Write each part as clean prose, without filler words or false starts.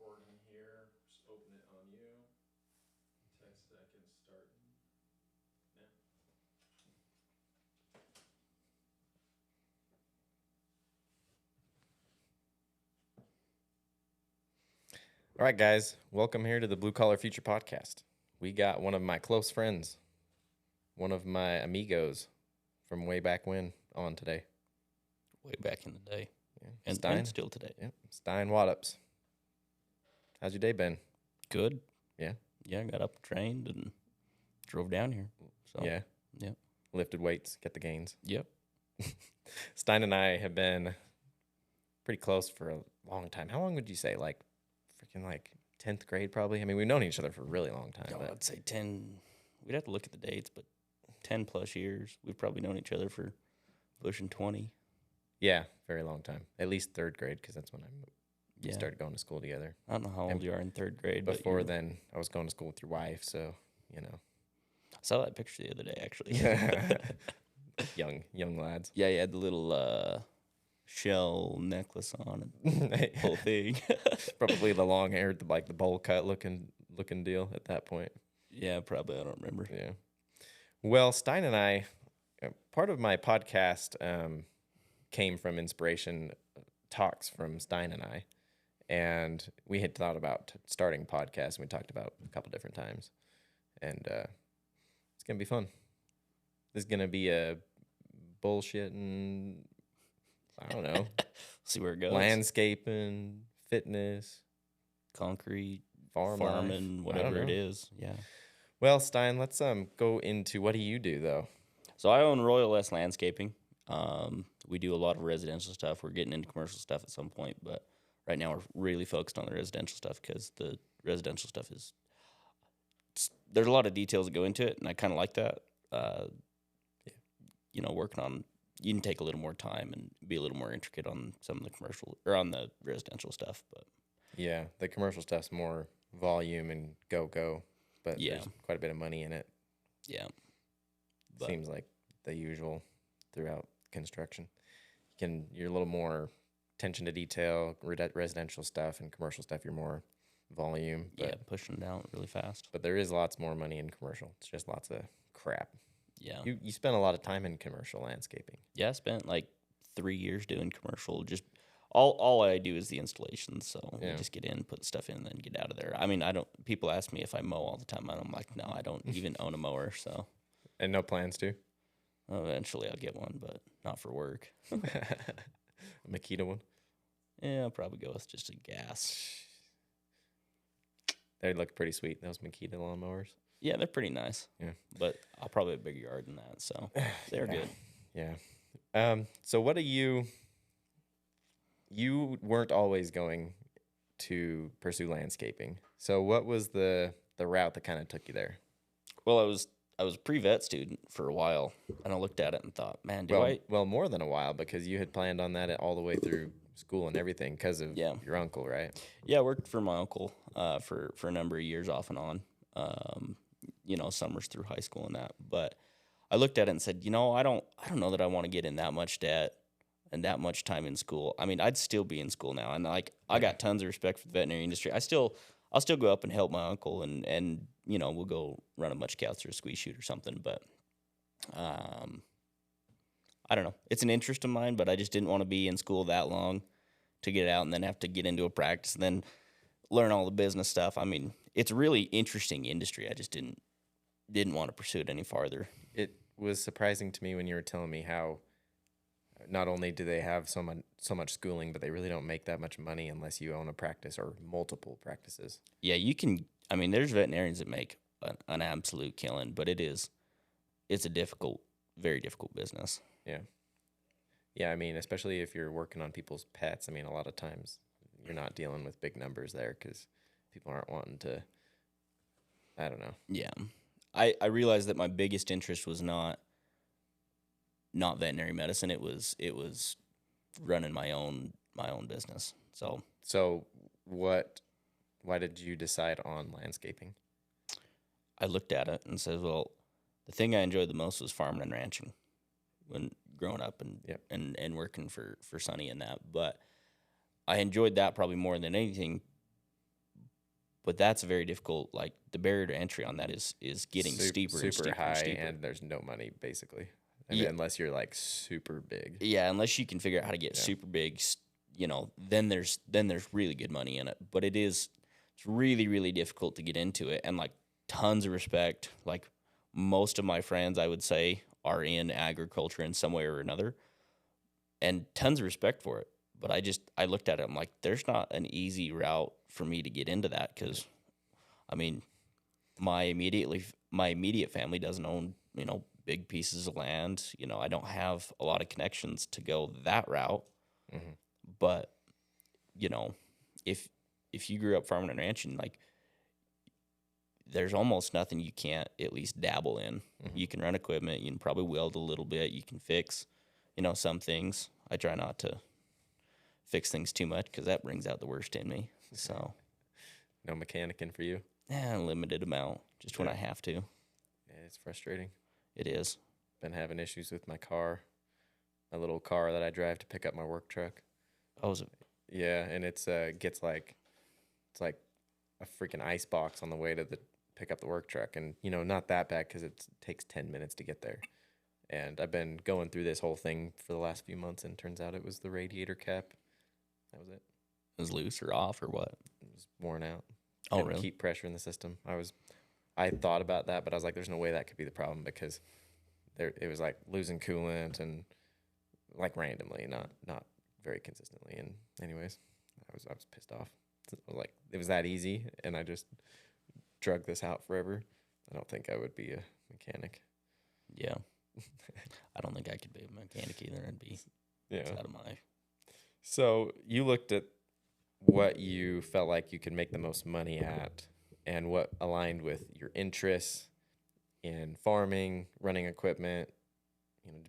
recording here. Just open it on you. 10 seconds starting now. All right, guys. Welcome here to the Blue Collar Future Podcast. We got one of my close friends, one of my amigos from way back when on today. Way back in the day. Yeah. And Stein. and still today. Yeah. Stein Waddoups. How's your day been? Good. Yeah. Yeah, got up, trained, and drove down here. So Yeah. Yep. Lifted weights, get the gains. Yep. Stein and I have been pretty close for a long time. How long would you say? Like 10th grade probably? I mean, we've known each other for a really long time. No, But I'd say 10. We'd have to look at the dates, but 10 plus years. We've probably known each other for pushing 20. yeah, very long time. At least 3rd grade, because that's when we Yeah. started going to school together. I don't know how old And you are in 3rd grade. but Before you're- then, I was going to school with your wife, so, I saw that picture the other day, actually. young lads. Yeah, you had the little shell necklace on and whole thing. Probably the long hair, the bowl cut looking deal at that point. Yeah, probably. I don't remember. Yeah. Well, Stein and I, part of my podcast came from inspiration talks from Stein and I. And we had thought about starting a podcast, and we talked about a couple different times. And it's going to be fun. This is going to be a bullshitting, I don't know, See where it goes. landscaping, fitness, Concrete, farming, farming, whatever it is. Yeah. Well, Stein, let's go into what do you do though? So I own Royal S Landscaping. We do a lot of residential stuff. We're getting into commercial stuff at some point, but right now we're really focused on the residential stuff because the residential stuff there's a lot of details that go into it, and I kind of like that. Working on, you can take a little more time and be a little more intricate on some of the commercial or on the residential stuff, but Yeah, the commercial stuff's more volume and go, but Yeah. there's quite a bit of money in it. yeah. But Seems like the usual throughout construction. You're a little more attention to detail, residential stuff, and commercial stuff you're more volume. But, yeah, pushing it out really fast. but there is lots more money in commercial. It's just lots of crap. Yeah. You spend a lot of time in commercial landscaping. Yeah, I spent like 3 years doing commercial. Just all I do is the installations. So Yeah. we just get in, put the stuff in, and then get out of there. I mean, people ask me if I mow all the time, and I'm like, no, I don't even own a mower. So And no plans to? eventually I'll get one, but not for work. A Makita one? Yeah, I'll probably go with just a gas. They look pretty sweet, those Makita lawnmowers. Yeah, they're pretty nice. Yeah. But I'll probably have a bigger yard than that, so they're good. Yeah. So what do you weren't always going to pursue landscaping. So what was the route that kind of took you there? Well, I was a pre-vet student for a while, and I looked at it and thought, man, Well, more than a while, because you had planned on that all the way through school and everything because of Yeah. your uncle, right? Yeah, I worked for my uncle for a number of years off and on, summers through high school and that. But I looked at it and said, I don't know that I want to get in that much debt and that much time in school. I mean, I'd still be in school now, and I got tons of respect for the veterinary industry. I'll still go up and help my uncle, and we'll go run a bunch of cows through a squeeze chute or something. But I don't know. It's an interest of mine, but I just didn't want to be in school that long to get out and then have to get into a practice and then learn all the business stuff. I mean, it's a really interesting industry. I just didn't want to pursue it any farther. It was surprising to me when you were telling me how not only do they have so much schooling, but they really don't make that much money unless you own a practice or multiple practices. Yeah, you can. I mean, there's veterinarians that make an absolute killing, but it's a very difficult business. Yeah. Yeah, I mean, especially if you're working on people's pets. I mean, a lot of times you're not dealing with big numbers there because people aren't wanting to, I don't know. Yeah. I realized that my biggest interest was not veterinary medicine. It was running my own business. So why did you decide on landscaping? I looked at it and said, well, the thing I enjoyed the most was farming and ranching when growing up and working for Sonny and that. But I enjoyed that probably more than anything But that's very difficult. Like the barrier to entry on that is getting steeper and super steeper high, and steeper. and there's no money basically. I Yeah. mean, unless you're like super big. Yeah, unless you can figure out how to get super big, then there's really good money in it. But it's really, really difficult to get into it. And like tons of respect. Like most of my friends, I would say, are in agriculture in some way or another, and tons of respect for it. But I looked at it, I'm like, there's not an easy route for me to get into that because, I mean, my immediate family doesn't own, big pieces of land. I don't have a lot of connections to go that route. Mhm. But, you know, if you grew up farming and ranching, like there's almost nothing you can't at least dabble in. Mhm. You can run equipment, you can probably weld a little bit, you can fix, some things. I try not to fix things too much because that brings out the worst in me. So, No mechanicing for you. limited amount, just when I have to. Yeah, it's frustrating. It is. Been having issues with my car, my little car that I drive to pick up my work truck. Oh, is it? Yeah, and it's it's like a freaking ice box on the way to pick up the work truck, and not that bad because it takes 10 minutes to get there. And I've been going through this whole thing for the last few months, and turns out it was the radiator cap. That was it. It was loose or off or what? It was worn out. Oh, Couldn't really? keep pressure in the system. I thought about that, but I was like, there's no way that could be the problem because it was like losing coolant and like randomly, not very consistently. And anyways, I was pissed off. Like it was that easy, and I just drug this out forever. I don't think I would be a mechanic. Yeah. I don't think I could be a mechanic either. It's out of my. So you looked at what you felt like you could make the most money at and what aligned with your interests in farming, running equipment,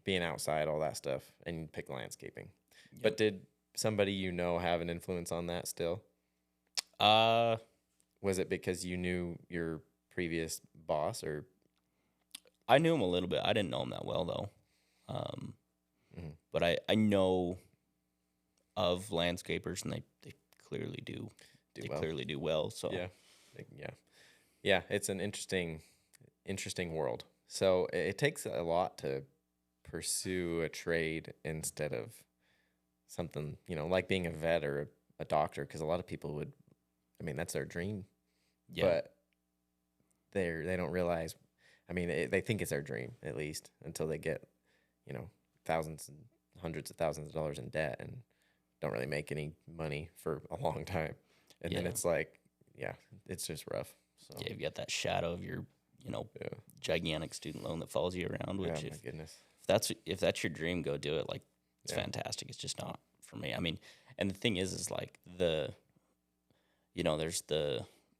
being outside, all that stuff, and you picked landscaping. Yep. But did somebody have an influence on that still? Was it because you knew your previous boss, or? I knew him a little bit. I didn't know him that well though. But I know of landscapers, and they clearly do. They well. clearly do well. So yeah. It's an interesting world. So it takes a lot to pursue a trade instead of something like being a vet or a doctor, because a lot of people would. I mean, that's their dream. Yeah. But they don't realize. I mean, they think it's their dream, at least, until they get, thousands and hundreds of thousands of dollars in debt and don't really make any money for a long time. And then it's like, it's just rough. So you've got that shadow of your, gigantic student loan that follows you around. Which, my goodness, if that's your dream, go do it. Like, it's fantastic. It's just not for me. I mean, and the thing is like there's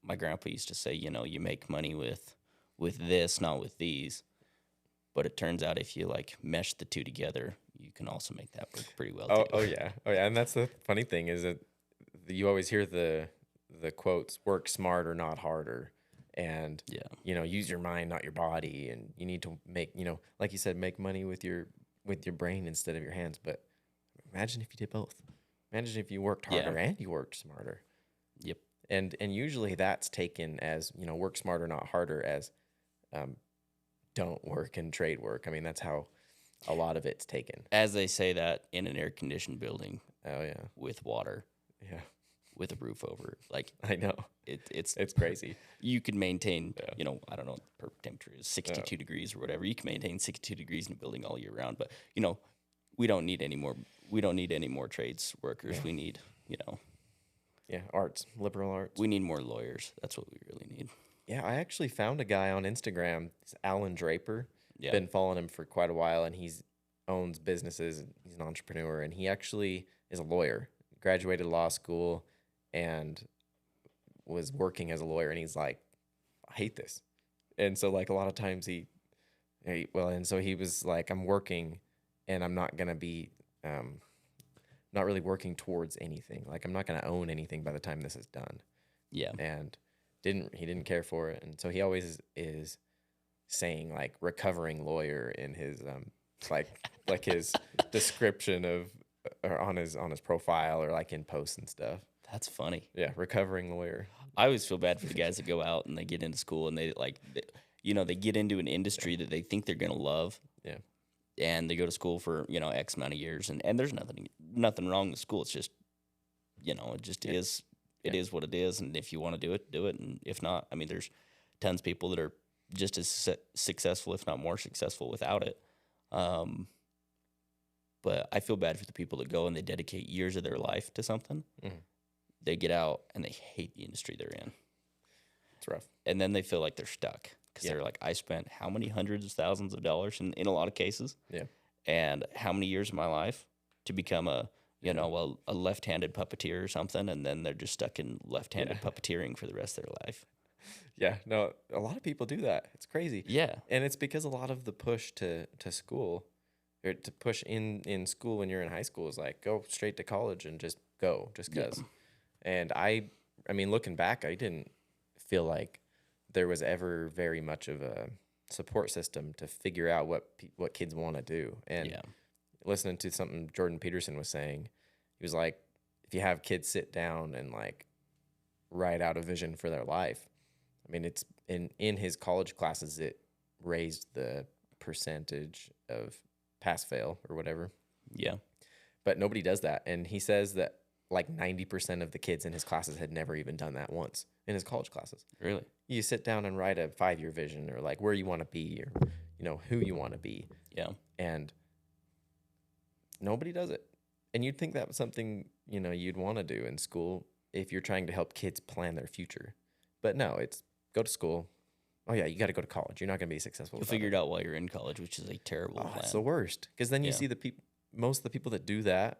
my grandpa used to say, you make money with this, not with these. But it turns out if you like mesh the two together, you can also make that work pretty well. Oh yeah. And that's the funny thing is that you always hear the quotes, work smarter, not harder. And, use your mind, not your body. And you need to make, like you said, make money with your brain instead of your hands. But imagine if you did both. Imagine if you worked harder and you worked smarter. Yep. And usually that's taken as, work smarter, not harder, as don't work and trade work. I mean, that's how a lot of it's taken. As they say that in an air-conditioned building. Oh, yeah. With water. Yeah. With a roof over it. Like, I know. It's crazy. You could maintain, I don't know, the perfect temperature is 62 degrees or whatever. You can maintain 62 degrees in a building all year round. But, we don't need any more trades workers. We need, arts, liberal arts. We need more lawyers. That's what we really need. Yeah, I actually found a guy on Instagram, it's Alan Draper. Yeah. Been following him for quite a while, and owns businesses. He's an entrepreneur, and he actually is a lawyer. Graduated law school and was working as a lawyer, and he's like, I hate this. And so like a lot of times and so he was like, I'm working and I'm not going to be not really working towards anything. Like I'm not going to own anything by the time this is done. Yeah. And he didn't care for it. And so he always is saying like recovering lawyer in his like his description of or on his profile or like in posts and stuff. That's funny. Yeah, recovering lawyer. I always feel bad for the guys that go out and they get into school and they get into an industry that they think they're gonna love. Yeah. And they go to school for X amount of years, and there's nothing wrong with school. It's just it just is. It is what it is, and if you want to do it, do it. And if not, I mean, there's tons of people that are just as successful, if not more successful, without it. But I feel bad for the people that go and they dedicate years of their life to something. Mm-hmm. They get out and they hate the industry they're in. It's rough. And then they feel like they're stuck because they're like, I spent how many hundreds of thousands of dollars in a lot of cases. Yeah. And how many years of my life to become a left-handed puppeteer or something, and then they're just stuck in left-handed puppeteering for the rest of their life. Yeah, no, a lot of people do that. It's crazy. Yeah. And it's because a lot of the push to school, or to push in school when you're in high school, is like, go straight to college and just go, just because. Yeah. And I mean, looking back, I didn't feel like there was ever very much of a support system to figure out what kids want to do. And listening to something Jordan Peterson was saying, he was like, if you have kids sit down and like write out a vision for their life, I mean, it's in his college classes, it raised the percentage of pass fail or whatever. Yeah. But nobody does that. And he says that like 90% of the kids in his classes had never even done that once in his college classes. Really? You sit down and write a 5-year vision, or like where you want to be, or, who you want to be. Yeah. And nobody does it. And you'd think that was something, you'd want to do in school if you're trying to help kids plan their future. But no, it's go to school. Oh yeah, you got to go to college. You're not going to be successful. You'll figure it out while you're in college, which is a terrible plan. It's the worst. Because then you see most of the people that do that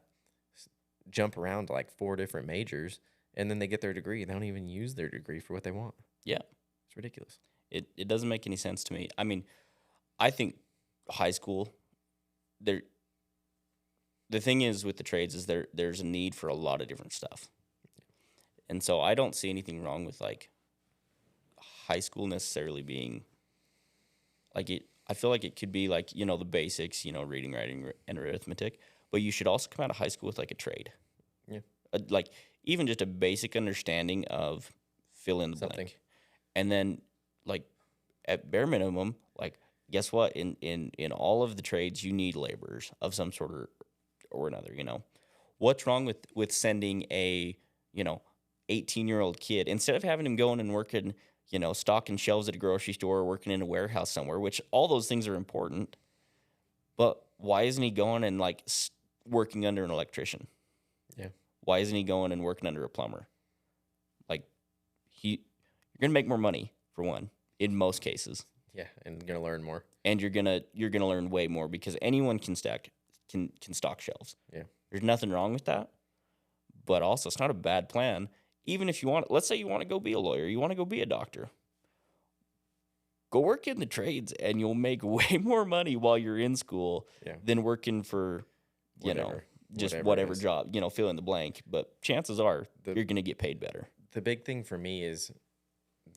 jump around to like 4 different majors, and then they get their degree. They don't even use their degree for what they want. Yeah. It's ridiculous. It doesn't make any sense to me. I mean, I think high school, the thing is with the trades is there's a need for a lot of different stuff. And so I don't see anything wrong with like high school necessarily being like it. I feel like it could be like, the basics, reading, writing, and arithmetic, but you should also come out of high school with like a trade. Yeah. Like even just a basic understanding of fill in the blank. And then like at bare minimum, like guess what? In all of the trades, you need laborers of some sort or another, What's wrong with sending a, 18-year-old kid, instead of having him going and working, stocking shelves at a grocery store or working in a warehouse somewhere, which all those things are important, but why isn't he going and like working under an electrician? Yeah. Why isn't he going and working under a plumber? Like you're going to make more money for one in most cases. Yeah, and you're going to learn more. And you're going to learn way more because anyone can stock shelves. Yeah. There's nothing wrong with that. But also it's not a bad plan. Even if you want, let's say you want to go be a lawyer, you want to go be a doctor. Go work in the trades and you'll make way more money while you're in school than working for, whatever job, fill in the blank. But chances are you're going to get paid better. The big thing for me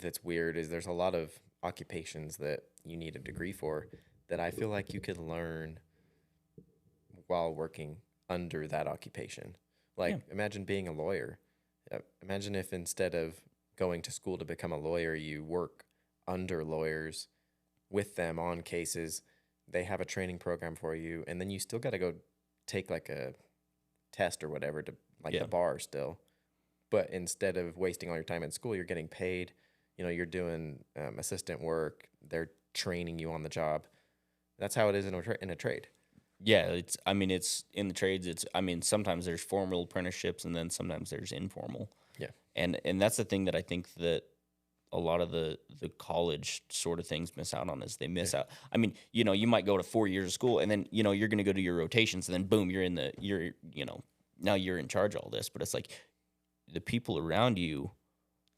that's weird is there's a lot of occupations that you need a degree for that I feel like you could learn while working under that occupation. Like imagine being a lawyer. Imagine if instead of going to school to become a lawyer, you work under lawyers with them on cases. They have a training program for you, and then you still got to go take like a test or whatever to the bar still. But instead of wasting all your time in school, you're getting paid. You're doing assistant work. They're training you on the job. That's how it is in a trade. Yeah, it's in the trades. Sometimes there's formal apprenticeships and then sometimes there's informal. Yeah. And that's the thing that I think that a lot of the college sort of things miss out on is they miss out. I mean, you might go to 4 years of school and then, you're going to go to your rotations and then boom, now you're in charge of all this. But it's like the people around you,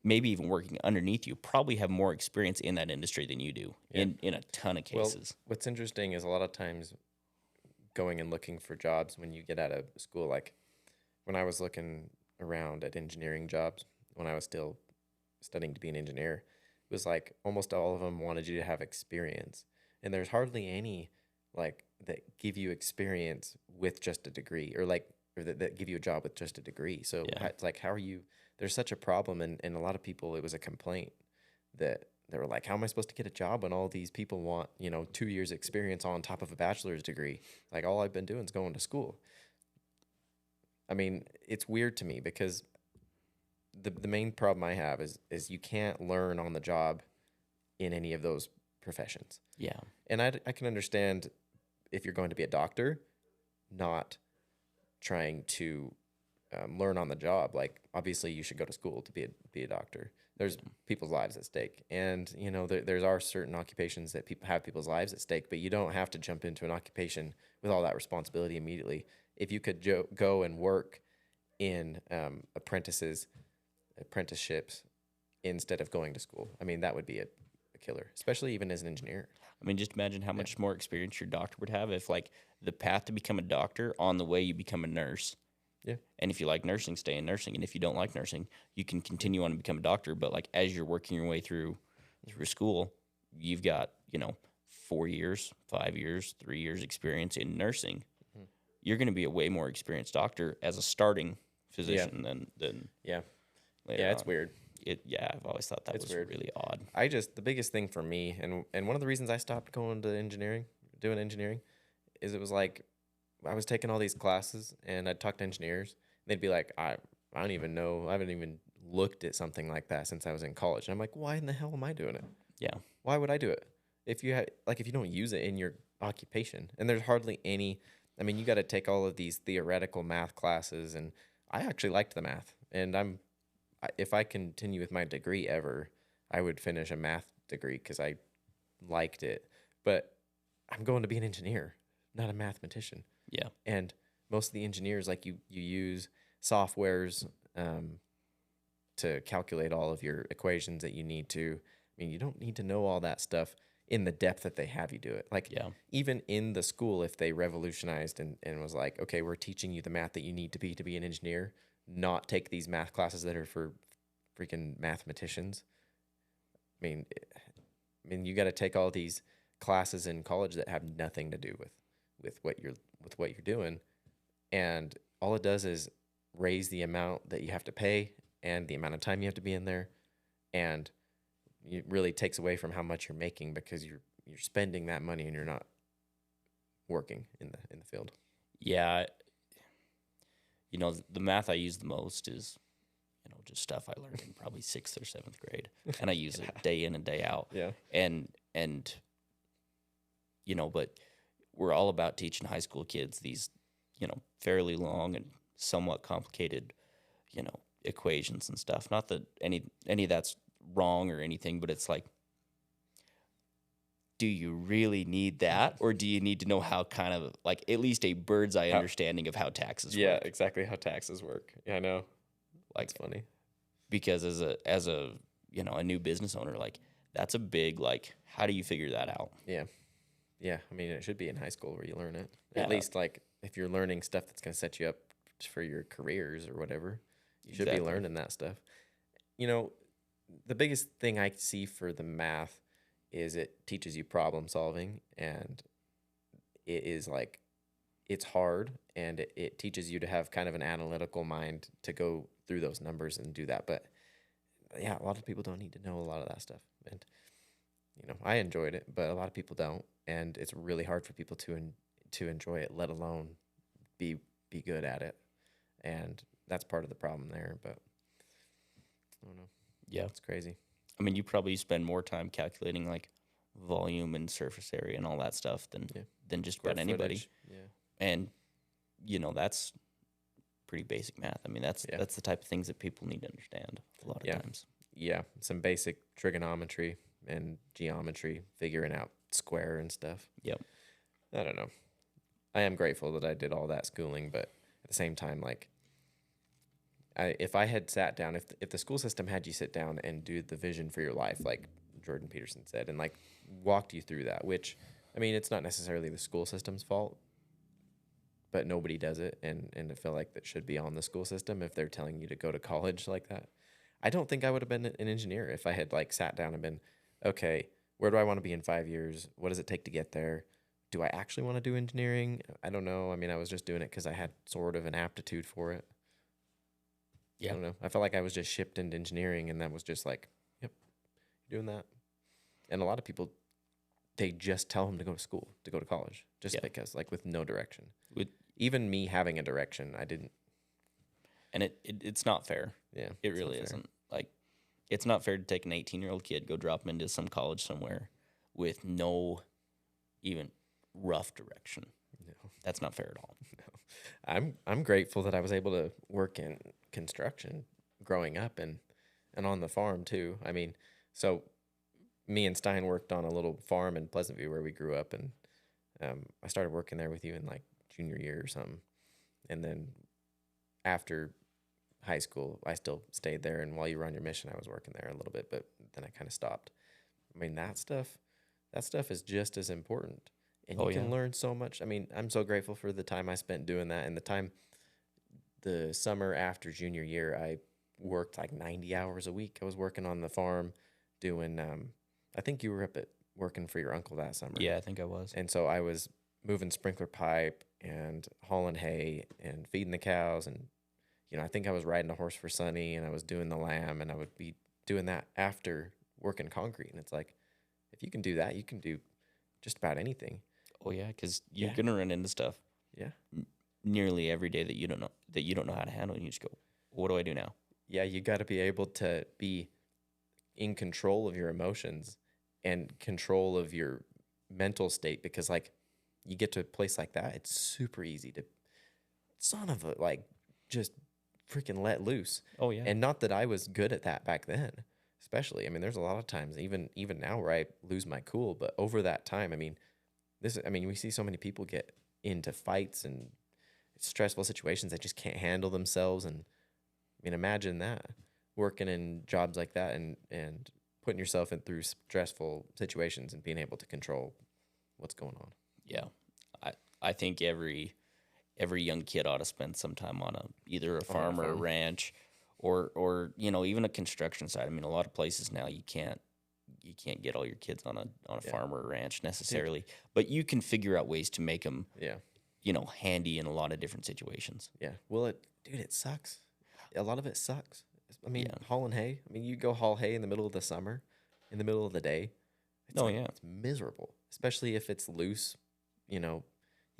maybe even working underneath you, probably have more experience in that industry than you do in a ton of cases. Well, what's interesting is a lot of times going and looking for jobs when you get out of school, like when I was looking around at engineering jobs, when I was still studying to be an engineer, it was like almost all of them wanted you to have experience. And there's hardly any like that give you experience with just a degree or that give you a job with just a degree. So it's like, how are you there's such a problem, and a lot of people, it was a complaint that they were like, how am I supposed to get a job when all these people want, 2 years experience on top of a bachelor's degree? Like, all I've been doing is going to school. I mean, it's weird to me because the main problem I have is you can't learn on the job in any of those professions. Yeah. And I can understand if you're going to be a doctor, not trying to learn on the job. Like, obviously you should go to school to be a doctor. There's people's lives at stake, and there are certain occupations that people have people's lives at stake, but you don't have to jump into an occupation with all that responsibility immediately. If you could go and work in apprenticeships instead of going to school, I mean, that would be a killer, especially even as an engineer. I mean, just imagine how much more experience your doctor would have if, like, the path to become a doctor on the way you become a nurse. Yeah. And if you like nursing, stay in nursing. And if you don't like nursing, you can continue on and become a doctor. But, like, as you're working your way through school, you've got, 4 years, 5 years, 3 years experience in nursing. Mm-hmm. You're going to be a way more experienced doctor as a starting physician than yeah. Later Yeah, it's on. weird. I've always thought that was weird. really odd. The biggest thing for me, and one of the reasons I stopped going to doing engineering, is it was like I was taking all these classes and I'd talk to engineers. And they'd be like, I don't even know. I haven't even looked at something like that since I was in college. And I'm like, why in the hell am I doing it? Yeah. Why would I do it? If you don't use it in your occupation, and there's hardly any, I mean, you got to take all of these theoretical math classes, and I actually liked the math, and if I continue with my degree ever, I would finish a math degree because I liked it. But I'm going to be an engineer, not a mathematician. Yeah. And most of the engineers, like you use softwares to calculate all of your equations that you need to. I mean, you don't need to know all that stuff in the depth that they have you do it. Like, even in the school, if they revolutionized and was like, okay, we're teaching you the math that you need to be an engineer, not take these math classes that are for freaking mathematicians. I mean, you got to take all these classes in college that have nothing to do with what you're doing, and all it does is raise the amount that you have to pay and the amount of time you have to be in there, and it really takes away from how much you're making because you're spending that money and you're not working in the field. Yeah. The math I use the most is, just stuff I learned in probably 6th or 7th grade, and I use it day in and day out. Yeah. And but we're all about teaching high school kids these, fairly long and somewhat complicated, equations and stuff. Not that any of that's wrong or anything, but it's like, do you really need that, or do you need to know how kind of like at least a bird's eye understanding of how taxes work? Yeah, exactly how taxes work. Yeah, I know. Like, it's funny because as a a new business owner, like, that's a big, like, how do you figure that out? Yeah. I mean, it should be in high school where you learn it. At least, like, if you're learning stuff that's going to set you up for your careers or whatever, you should be learning that stuff. The biggest thing I see for the math is it teaches you problem solving, and it is like, it's hard, and it teaches you to have kind of an analytical mind to go through those numbers and do that. But yeah, a lot of people don't need to know a lot of that stuff. And, I enjoyed it, but a lot of people don't. And it's really hard for people to enjoy it, let alone be good at it. And that's part of the problem there. But I don't know. Yeah. It's crazy. I mean, you probably spend more time calculating, like, volume and surface area and all that stuff than just about anybody. Footage. Yeah. And, that's pretty basic math. I mean, that's the type of things that people need to understand a lot of times. Yeah, some basic trigonometry and geometry, figuring out square and stuff. Yep. I don't know. I am grateful that I did all that schooling, but at the same time, like, if I had sat down, if the school system had you sit down and do the vision for your life, like Jordan Peterson said, and like walked you through that, which, I mean, it's not necessarily the school system's fault, but nobody does it, and I feel like that should be on the school system if they're telling you to go to college like that. I don't think I would have been an engineer if I had, like, sat down and been, okay, where do I want to be in 5 years? What does it take to get there? Do I actually want to do engineering? I don't know. I mean, I was just doing it because I had sort of an aptitude for it. Yeah. I don't know. I felt like I was just shipped into engineering, and that was just like, yep, you're doing that. And a lot of people, they just tell them to go to school, to go to college, just Yeah. because, like, with no direction. With Even me having a direction, I didn't. and it's not fair. Yeah, It it's not really fair. isn't. Like, it's not fair to take an 18-year-old kid, go drop him into some college somewhere with no even rough direction. No, That's not fair at all. no. I'm grateful that I was able to work in construction growing up and on the farm too. I mean, so me and Stein worked on a little farm in Pleasantview where we grew up, and I started working there with you in like junior year or something, and then after high school, I still stayed there, and while you were on your mission, I was working there a little bit, but then I kind of stopped. I mean, that stuff is just as important, and Oh, you can yeah. learn so much. I mean, I'm so grateful for the time I spent doing that, and the summer after junior year, I worked like 90 hours a week. I was working on the farm doing, I think you were up at working for your uncle that summer. Yeah, I think I was. And so I was moving sprinkler pipe and hauling hay and feeding the cows. And, I think I was riding a horse for Sonny, and I was doing the lamb, and I would be doing that after working concrete. And it's like, if you can do that, you can do just about anything. Oh yeah, because you're Yeah. gonna run into stuff Yeah. nearly every day that you don't know how to handle, and you just go, "What do I do now?" Yeah. You got to be able to be in control of your emotions and control of your mental state, because like you get to a place like that, it's super easy to like just freaking let loose. Oh yeah, And not that I was good at that back then, especially. I mean, there's a lot of times even now where I lose my cool, but over that time, we see so many people get into fights and stressful situations that just can't handle themselves. And I mean, imagine that, working in jobs like that and putting yourself in through stressful situations and being able to control what's going on. yeah. I think every young kid ought to spend some time on either a farm or a farm. ranch, or even a construction site. I mean, a lot of places now you can't get all your kids on a Yeah. farm or a ranch necessarily, but you can figure out ways to make them Yeah. handy in a lot of different situations. Yeah. Well, it sucks. A lot of it sucks. I mean, Yeah. hauling hay. I mean, you go haul hay in the middle of the summer, in the middle of the day. It's Oh, yeah. It's miserable, especially if it's loose.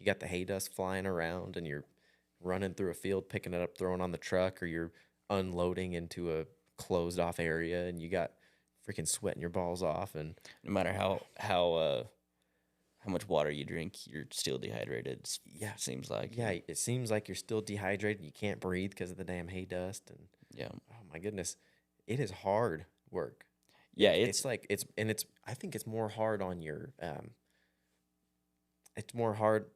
You got the hay dust flying around, and you're running through a field, picking it up, throwing on the truck, or you're unloading into a closed off area, and you got freaking sweating your balls off. And No matter how much water you drink, you're still dehydrated. Yeah. Seems like. yeah, it seems like you're still dehydrated. You can't breathe because of the damn hay dust. And Yeah. oh my goodness, it is hard work. Yeah, It's like I think it's more hard on your it's more hard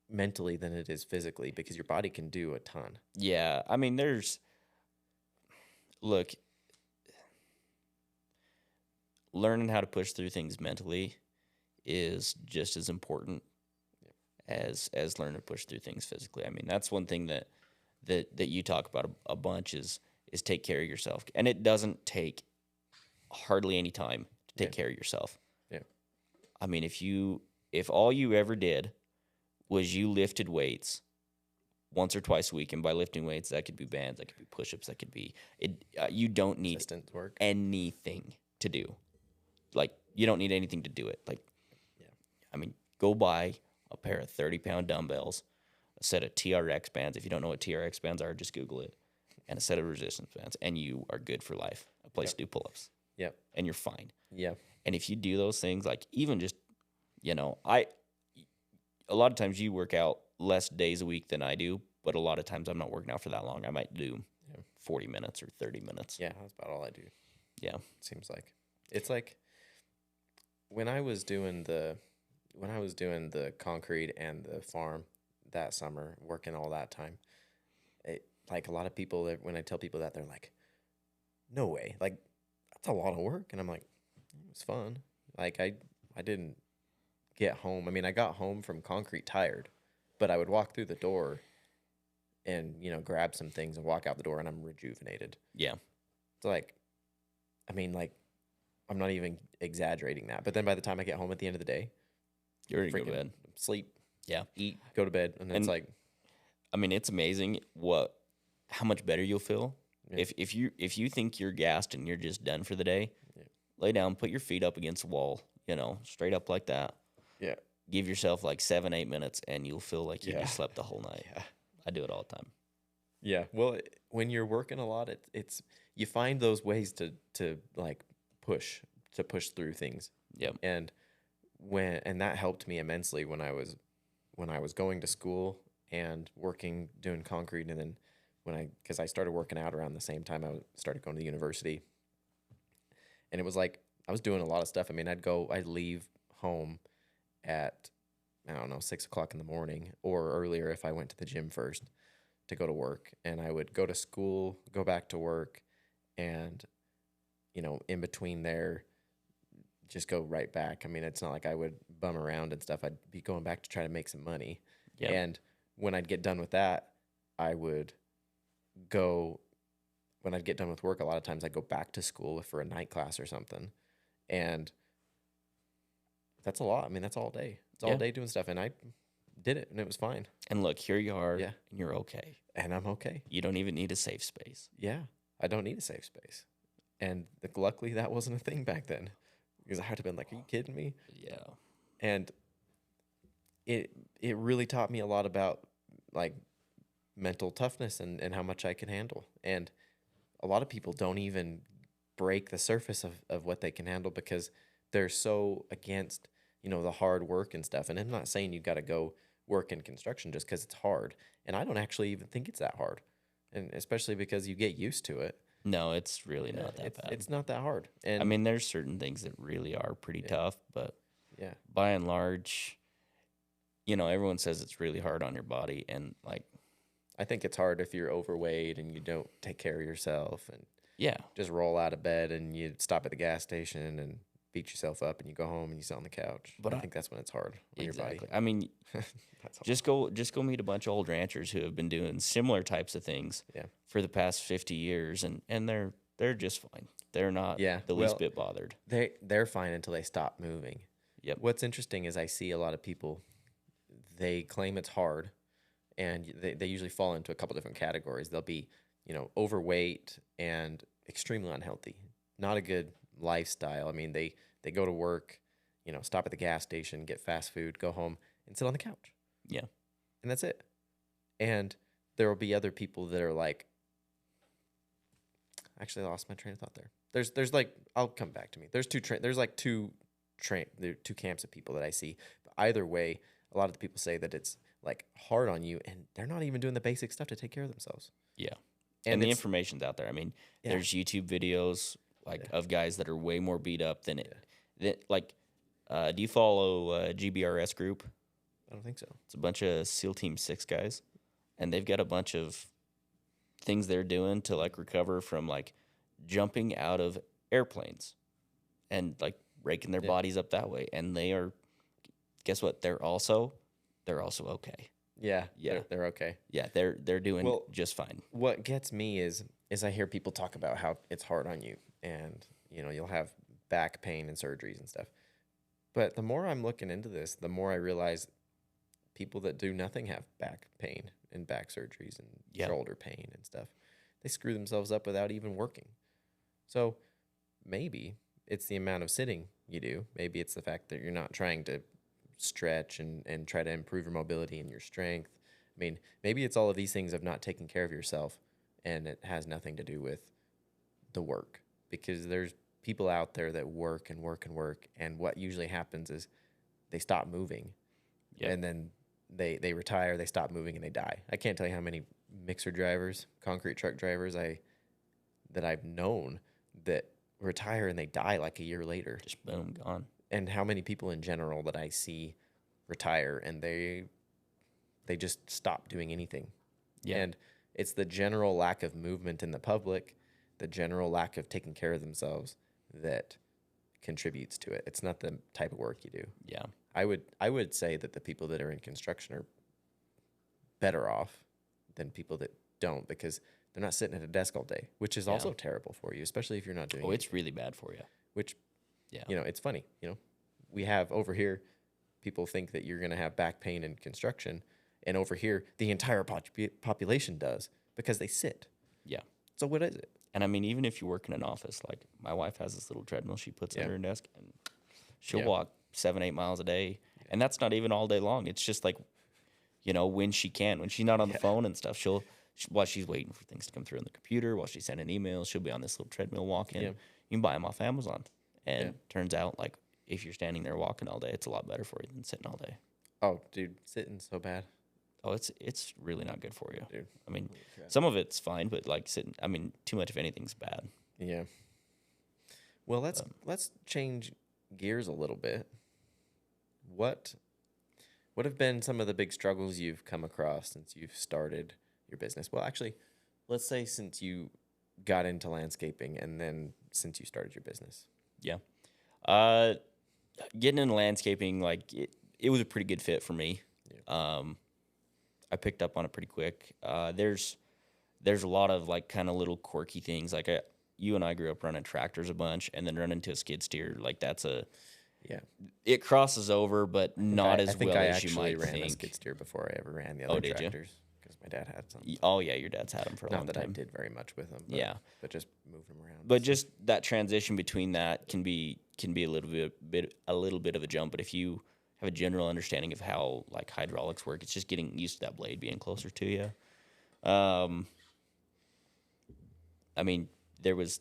mentally than it is physically, because your body can do a ton. yeah. I mean, look, learning how to push through things mentally is just as important as learning to push through things physically. I mean, that's one thing that you talk about a bunch is take care of yourself, and it doesn't take hardly any time to take care of yourself. Yeah. I mean, if all you ever did was you lifted weights once or twice a week, and by lifting weights, that could be bands, that could be push-ups, that could be you don't need Resistance work. anything to do. Like, you don't need anything to do it. Like, Yeah. I mean, go buy a pair of 30-pound dumbbells, a set of TRX bands. If you don't know what TRX bands are, just Google it, and a set of resistance bands, and you are good for life. A place to do pull-ups. Yep. And you're fine. Yeah. And if you do those things, like even just, a lot of times you work out less days a week than I do, but a lot of times I'm not working out for that long. I might do 40 minutes or 30 minutes. Yeah, that's about all I do. Yeah. Seems like. It's like when I was doing the concrete and the farm that summer, working all that time, like a lot of people, when I tell people that, they're like, no way. Like, that's a lot of work. And I'm like, it was fun. Like, I didn't get home. I mean, I got home from concrete tired, but I would walk through the door and, grab some things and walk out the door, and I'm rejuvenated. Yeah. It's like, I mean, like, I'm not even exaggerating that. But then by the time I get home at the end of the day, You're ready to go to freaking bed. sleep, Yeah. eat, go to bed. And it's like, I mean, it's amazing how much better you'll feel Yeah. If you think you're gassed and you're just done for the day, lay down, put your feet up against the wall, straight up like that. Yeah. Give yourself like 7-8 minutes, and you'll feel like you Yeah. just slept the whole night. Yeah. I do it all the time. Yeah. Well, when you're working a lot, it's you find those ways to like push through things. Yep. And that helped me immensely when I was going to school and working doing concrete, and then because I started working out around the same time I started going to the university, and it was like I was doing a lot of stuff. I mean, I'd leave home at, I don't know, 6 o'clock in the morning or earlier if I went to the gym first to go to work, and I would go to school, go back to work, and in between there, just go right back. I mean, it's not like I would bum around and stuff. I'd be going back to try to make some money. Yep. And when I'd get done with that, when I'd get done with work, a lot of times I'd go back to school for a night class or something. And that's a lot. I mean, that's all day. It's all day doing stuff. And I did it, and it was fine. And look, here you are, Yeah. and you're okay. And I'm okay. You don't even need a safe space. Yeah, I don't need a safe space. And luckily, that wasn't a thing back then, because I had to been like, are you kidding me? Yeah. And it really taught me a lot about like mental toughness and how much I can handle. And a lot of people don't even break the surface of what they can handle because they're so against, the hard work and stuff. And I'm not saying you got to go work in construction just because it's hard. And I don't actually even think it's that hard. And especially because you get used to it. No, it's really not that bad. It's not that hard. And I mean, there's certain things that really are pretty tough, but yeah, by and large, everyone says it's really hard on your body, and like, I think it's hard if you're overweight and you don't take care of yourself and yeah, just roll out of bed and you stop at the gas station and beat yourself up and you go home and you sit on the couch. But I think that's when it's hard on your body. I mean, That's just go meet a bunch of old ranchers who have been doing similar types of things for the past 50 years, and they're just fine. They're not the least bit bothered. They're fine until they stop moving. Yep. What's interesting is I see a lot of people, they claim it's hard, and they usually fall into a couple different categories. They'll be, overweight and extremely unhealthy, not a good lifestyle. I mean, they go to work, stop at the gas station, get fast food, go home, and sit on the couch. Yeah. And that's it. And there will be other people that are like, actually, I lost my train of thought there. There's like, I'll come back to me. There's two camps of people that I see. But either way, a lot of the people say that it's like hard on you, and they're not even doing the basic stuff to take care of themselves. Yeah. And the information's out there. I mean, there's YouTube videos of guys that are way more beat up than it. Do you follow GBRS Group? I don't think so. It's a bunch of SEAL Team 6 guys, and they've got a bunch of things they're doing to recover from jumping out of airplanes and breaking their bodies up that way. And they are, guess what? They're also okay. Yeah. They're okay. Yeah, they're doing just fine. What gets me is I hear people talk about how it's hard on you, and you'll have back pain and surgeries and stuff. But the more I'm looking into this, the more I realize people that do nothing have back pain and back surgeries and shoulder pain and stuff. They screw themselves up without even working. So maybe it's the amount of sitting you do. Maybe it's the fact that you're not trying to stretch and try to improve your mobility and your strength. I mean, maybe it's all of these things of not taking care of yourself, and it has nothing to do with the work, because there's people out there that work and work and work, and what usually happens is they stop moving, and then they retire, they stop moving, and they die. I can't tell you how many mixer drivers, concrete truck drivers that I've known that retire and they die like a year later. Just boom, gone. And how many people in general that I see retire and they just stop doing anything. Yeah. And it's the general lack of movement in the public, the general lack of taking care of themselves that contributes to it. It's not the type of work you do. Yeah. I would say that the people that are in construction are better off than people that don't, because they're not sitting at a desk all day, which is also terrible for you, especially if you're not doing it. Oh, it's really bad for you. Which, it's funny. We have over here, people think that you're going to have back pain in construction, and over here, the entire population does, because they sit. Yeah. So what is it? And I mean, even if you work in an office, like my wife has this little treadmill she puts under her desk, and she'll walk 7-8 miles a day, and that's not even all day long. It's just like, when she can, when she's not on the phone and stuff, while she's waiting for things to come through on the computer, while she's sending emails, she'll be on this little treadmill walking. Yeah. You can buy them off Amazon, and turns out like if you're standing there walking all day, it's a lot better for you than sitting all day. Oh, dude, sitting so bad. Oh, it's really not good for you. Dude. I mean, some of it's fine, but like sitting, I mean, too much of anything's bad. Yeah. Well, let's change gears a little bit. What have been some of the big struggles you've come across since you've started your business? Well, actually, let's say since you got into landscaping and then since you started your business. Yeah. Getting into landscaping, like it was a pretty good fit for me. Yeah. I picked up on it pretty quick. There's a lot of like kind of little quirky things. Like you and I grew up running tractors a bunch, and then running to a skid steer. Like it crosses over, but not as well as you might think. I ran a skid steer before I ever ran the other tractors because my dad had some. Oh yeah, your dad's had them for a long time. Not that I did very much with them. But just moved them around. But just that transition between that can be a little bit of a jump. But if you have a general understanding of how like hydraulics work, it's just getting used to that blade being closer to you. I mean, there's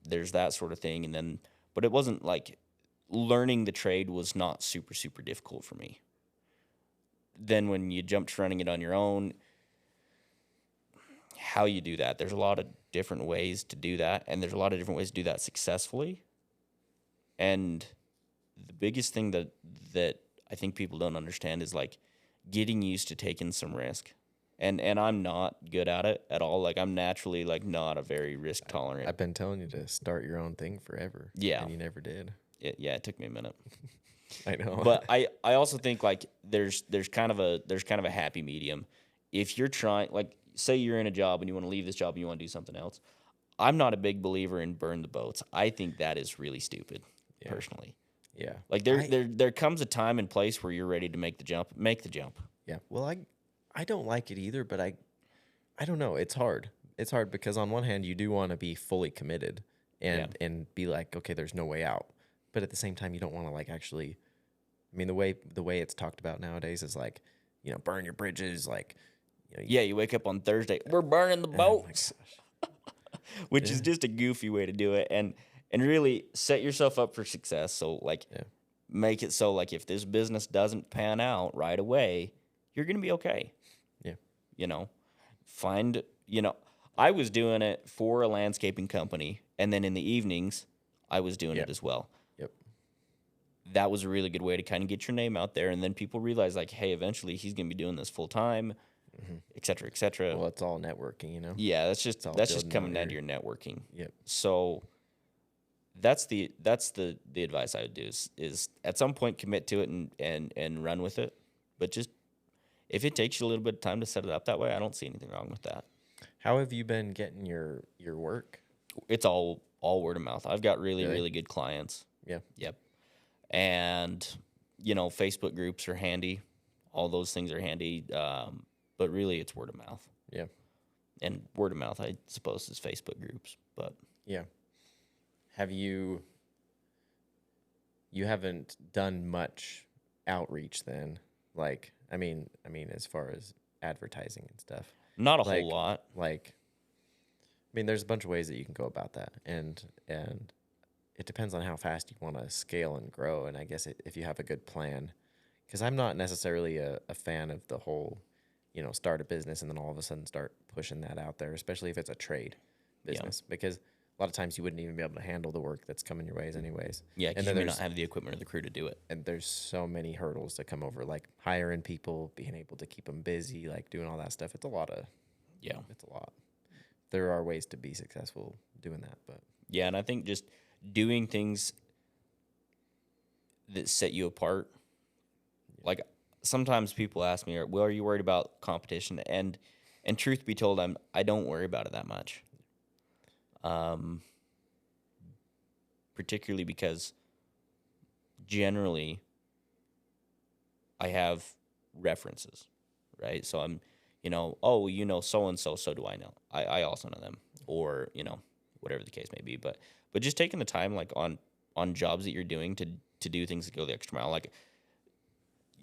that sort of thing, but it wasn't like learning the trade was not super, super difficult for me. Then when you jump to running it on your own, how you do that, there's a lot of different ways to do that, and there's a lot of different ways to do that successfully. And the biggest thing that I think people don't understand is like getting used to taking some risk. And I'm not good at it at all. Like I'm naturally like not a very risk tolerant. I've been telling you to start your own thing forever. Yeah. And you never did. It took me a minute. I know. But I also think like there's kind of a happy medium. If you're trying, like say you're in a job and you want to leave this job and you want to do something else. I'm not a big believer in burn the boats. I think that is really stupid, personally. Yeah. Like there comes a time and place where you're ready to make the jump. Make the jump. Yeah. Well, I don't like it either, but I don't know. It's hard. It's hard because on one hand you do want to be fully committed and be like, okay, there's no way out. But at the same time, you don't want to like actually. I mean, the way it's talked about nowadays is like, burn your bridges. Like, you wake up on Thursday, we're burning the boats, which is just a goofy way to do it, and really set yourself up for success. So like, make it so like if this business doesn't pan out right away, you're gonna be okay. Yeah, I was doing it for a landscaping company, and then in the evenings, I was doing it as well. That was a really good way to kind of get your name out there, and then people realize like, hey, eventually he's gonna be doing this full time, et cetera, et cetera. Well, it's all networking, Yeah, that's just coming down to your networking. Yep. So that's the advice I would do is at some point commit to it and run with it, but just if it takes you a little bit of time to set it up that way, I don't see anything wrong with that. How have you been getting your work? It's all word of mouth. I've got really good clients. Yeah. Yep. And, Facebook groups are handy. All those things are handy. But really it's word of mouth. Yeah. And word of mouth, I suppose, is Facebook groups. But yeah. Have you haven't done much outreach then? Like, I mean, as far as advertising and stuff. Not a whole lot. Like, I mean, there's a bunch of ways that you can go about that. And it depends on how fast you want to scale and grow. And I guess if you have a good plan, because I'm not necessarily a fan of the whole, start a business and then all of a sudden start pushing that out there, especially if it's a trade business, because a lot of times you wouldn't even be able to handle the work that's coming your ways anyways. Yeah, because you may not have the equipment or the crew to do it. And there's so many hurdles to come over, like hiring people, being able to keep them busy, like doing all that stuff. It's a lot. There are ways to be successful doing that, but. Yeah, and I think just doing things that set you apart. Like sometimes people ask me, "Well, are you worried about competition?" And truth be told, I don't worry about it that much. Particularly because generally I have references, right? So I'm oh, so-and-so, so do I know. I also know them, or, whatever the case may be. But just taking the time, like, on jobs that you're doing to do things that go the extra mile. Like,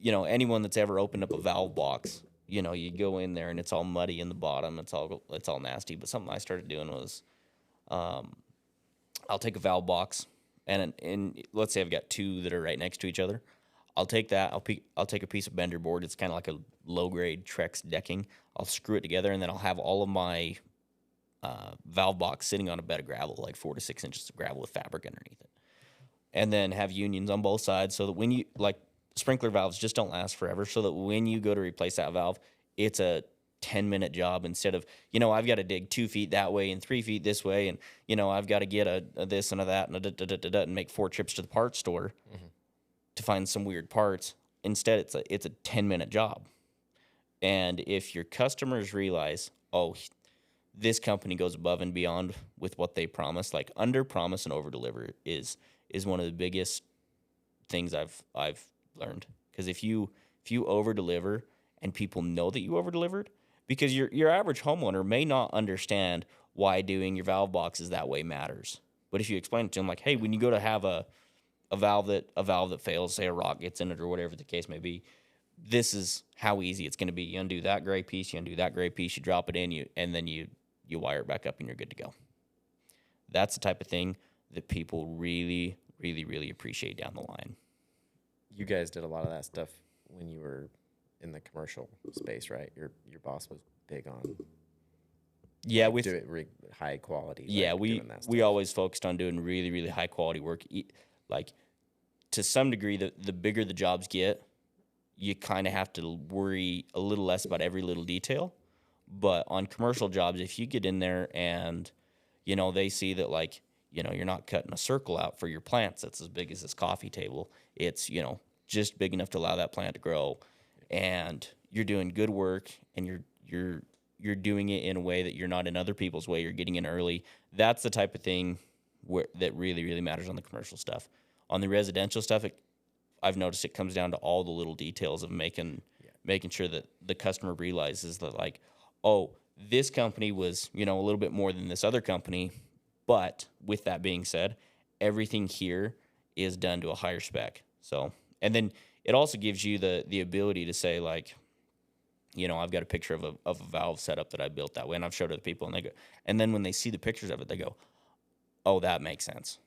anyone that's ever opened up a valve box, you go in there and it's all muddy in the bottom. It's all nasty. But something I started doing was, I'll take a valve box, and let's say I've got two that are right next to each other. I'll take that. I'll take a piece of bender board. It's kind of like a low grade Trex decking. I'll screw it together, and then I'll have all of my valve box sitting on a bed of gravel, like 4 to 6 inches of gravel with fabric underneath it, and then have unions on both sides, so that when you, like, sprinkler valves just don't last forever. So that when you go to replace that valve, it's a 10-minute job instead of, I've got to dig 2 feet that way and 3 feet this way, and I've got to get a this and a that and and make 4 trips to the parts store to find some weird parts. Instead, it's a 10-minute job. And if your customers realize, oh, this company goes above and beyond with what they promise, like, under promise and over deliver is one of the biggest things I've learned. Because if you over deliver and people know that you over delivered, because your average homeowner may not understand why doing your valve boxes that way matters. But if you explain it to them, like, hey, when you go to have a valve that fails, say a rock gets in it or whatever the case may be, this is how easy it's going to be. You undo that gray piece, you drop it in, and then you wire it back up, and you're good to go. That's the type of thing that people really, really, really appreciate down the line. You guys did a lot of that stuff when you were in the commercial space, right? Your boss was big on we do it high quality. Yeah, we always focused on doing really, really high quality work. Like, to some degree, the bigger the jobs get, you kind of have to worry a little less about every little detail. But on commercial jobs, if you get in there and, they see that, like, you're not cutting a circle out for your plants that's as big as this coffee table. It's, just big enough to allow that plant to grow. And you're doing good work, and you're doing it in a way that you're not in other people's way. You're getting in early. That's the type of thing that really, really matters on the commercial stuff. On the residential stuff, I've noticed it comes down to all the little details of making sure that the customer realizes that, like, oh, this company was, a little bit more than this other company. But with that being said, everything here is done to a higher spec. So, and then it also gives you the ability to say, like, I've got a picture of a valve setup that I built that way, and I've showed it to people, and they go, and then when they see the pictures of it, they go, oh, that makes sense.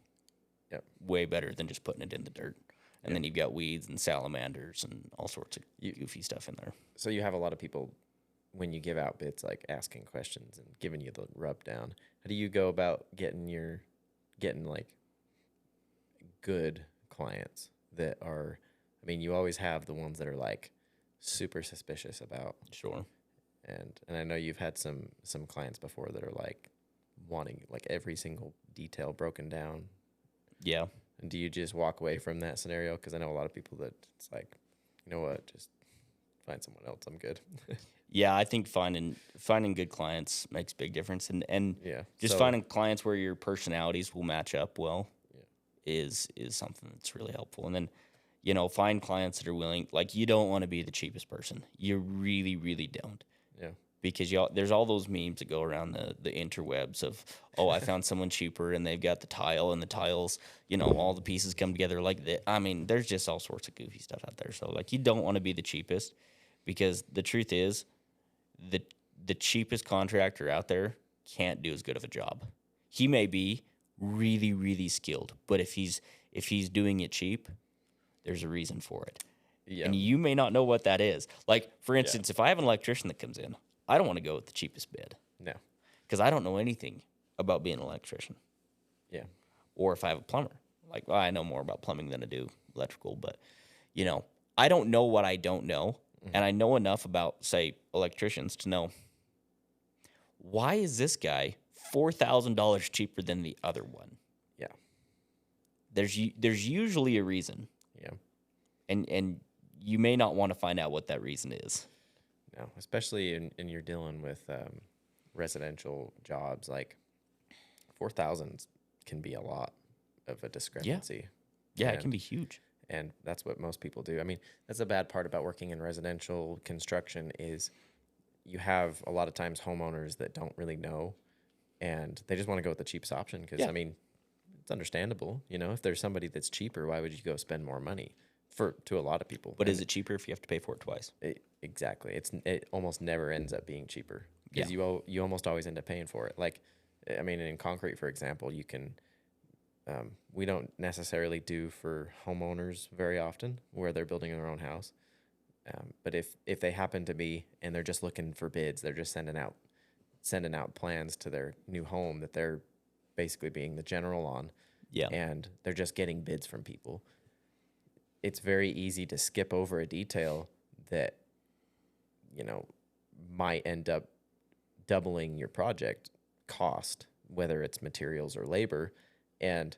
Yep. Way better than just putting it in the dirt. And then you've got weeds and salamanders and all sorts of goofy stuff in there. So you have a lot of people, when you give out bids, like, asking questions and giving you the rub down. How do you go about getting like good clients that are, I mean, you always have the ones that are, like, super suspicious about. Sure. And I know you've had some clients before that are, like, wanting, like, every single detail broken down. Yeah. And do you just walk away from that scenario? Because I know a lot of people that it's like, you know what, just find someone else. I'm good. Yeah, I think finding good clients makes a big difference, and just so, finding clients where your personalities will match up well is something that's really helpful. And then, find clients that are willing. Like, you don't want to be the cheapest person. You really, really don't. Yeah. Because there's all those memes that go around the interwebs of, oh, I found someone cheaper, and they've got the tile, and the tiles, all the pieces come together like that. I mean, there's just all sorts of goofy stuff out there. So, like, you don't want to be the cheapest, because the truth is, the cheapest contractor out there can't do as good of a job. He may be really, really skilled, but if he's doing it cheap, there's a reason for it. Yeah. And you may not know what that is. Like, for instance, if I have an electrician that comes in, I don't want to go with the cheapest bid. No. Because I don't know anything about being an electrician. Yeah. Or if I have a plumber. Like, well, I know more about plumbing than I do electrical, but, I don't know what I don't know. Mm-hmm. And I know enough about, say, electricians to know, why is this guy $4,000 cheaper than the other one? Yeah. There's usually a reason. Yeah. And you may not want to find out what that reason is. No, especially in you're dealing with residential jobs, like 4,000 can be a lot of a discrepancy. Yeah, it can be huge. And that's what most people do. I mean, that's a bad part about working in residential construction is you have a lot of times homeowners that don't really know, and they just want to go with the cheapest option because, Yeah. I mean, it's understandable. You know, if there's somebody that's cheaper, why would you go spend more money to a lot of people? But And is it cheaper if you have to pay for it twice? exactly. It almost never ends up being cheaper because you almost always end up paying for it. Like, I mean, in concrete, for example, you can. We don't necessarily do for homeowners very often where they're building their own house. But if they happen to be and they're just looking for bids, they're just sending out plans to their new home that they're basically being the general on, Yeah. and they're just getting bids from people. It's very easy to skip over a detail that, you know, might end up doubling your project cost, whether it's materials or labor, and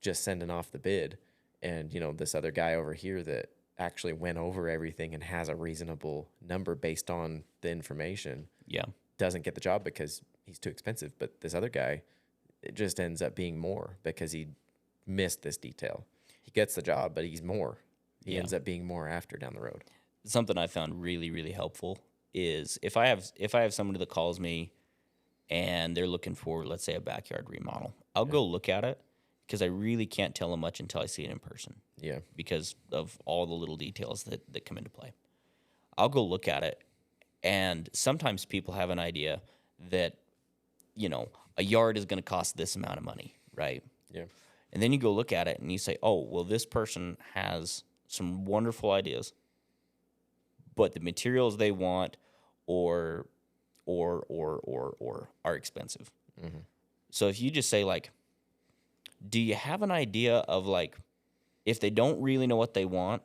just sending off the bid. And, you know, this other guy over here that actually went over everything and has a reasonable number based on the information Yeah. doesn't get the job because he's too expensive. But this other guy, it just ends up being more because he missed this detail. He gets the job, but he's more. He ends up being more after down the road. Something I found really, really helpful is if I have somebody that calls me and they're looking for, let's say, a backyard remodel, I'll go look at it because I really can't tell them much until I see it in person. Yeah. Because of all the little details that come into play. I'll go look at it, and sometimes people have an idea that, you know, a yard is going to cost this amount of money, right? Yeah. And then you go look at it and you say, oh, well, this person has some wonderful ideas, but the materials they want or are expensive. Mm-hmm. So if you just say, like, do you have an idea of, like, if they don't really know what they want,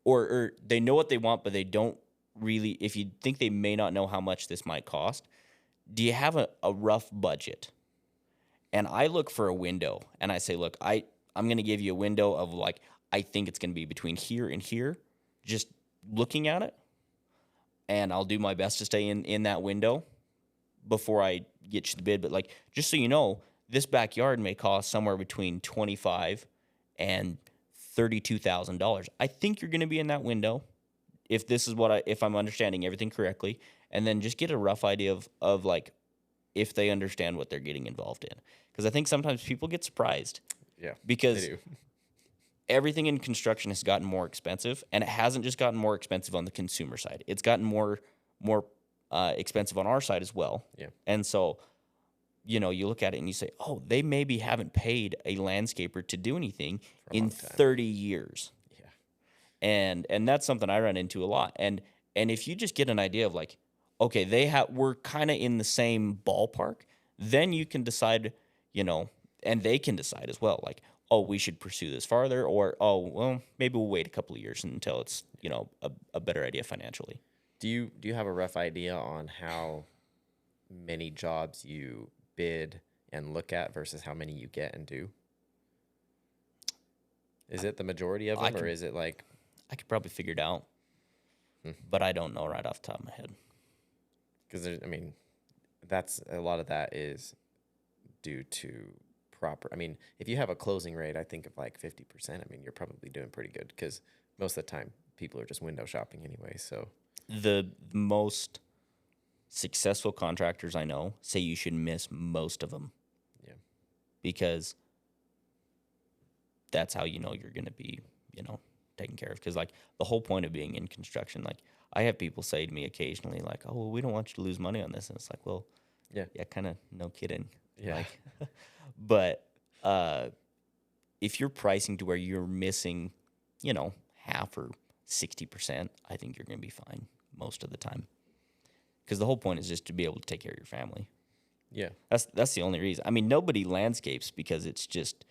or they know what they want, but they don't really, if you think they may not know how much this might cost, do you have a rough budget? And I look for a window, and I say, look, I'm going to give you a window of, like, I think it's going to be between here and here, just looking at it, and I'll do my best to stay in that window before I get you the bid. But, like, just so you know, this backyard may cost somewhere between $25,000 and $32,000. I think you're going to be in that window if this is if I'm understanding everything correctly, and then just get a rough idea of like if they understand what they're getting involved in. Because I think sometimes people get surprised. Yeah. Because They do. everything in construction has gotten more expensive, and it hasn't just gotten more expensive on the consumer side. It's gotten more expensive on our side as well. Yeah. And so, you know, you look at it and you say, oh, they maybe haven't paid a landscaper to do anything in 30 years. Yeah. And that's something I run into a lot. And if you just get an idea of, like, okay, we're kind of in the same ballpark, then you can decide, you know, and they can decide as well, like, oh, we should pursue this farther, or, oh, well, maybe we'll wait a couple of years until it's, you know, a better idea financially. Do you have a rough idea on how many jobs you bid and look at versus how many you get and do? Is it the majority of them, or is it like... I could probably figure it out, but I don't know right off the top of my head. Because, I mean, that's a lot of that is due to proper... I mean, if you have a closing rate, I think of like 50%, I mean, you're probably doing pretty good because most of the time people are just window shopping anyway, so... The most successful contractors I know say you should miss most of them. Yeah. Because that's how you know you're going to be, you know, taken care of. Because, like, the whole point of being in construction, like, I have people say to me occasionally, like, oh, well, we don't want you to lose money on this. And it's like, well, yeah, kind of, no kidding. Yeah. Like, but if you're pricing to where you're missing, you know, half or 60%, I think you're going to be fine most of the time. Because the whole point is just to be able to take care of your family. Yeah. That's the only reason. I mean, nobody landscapes because it's just,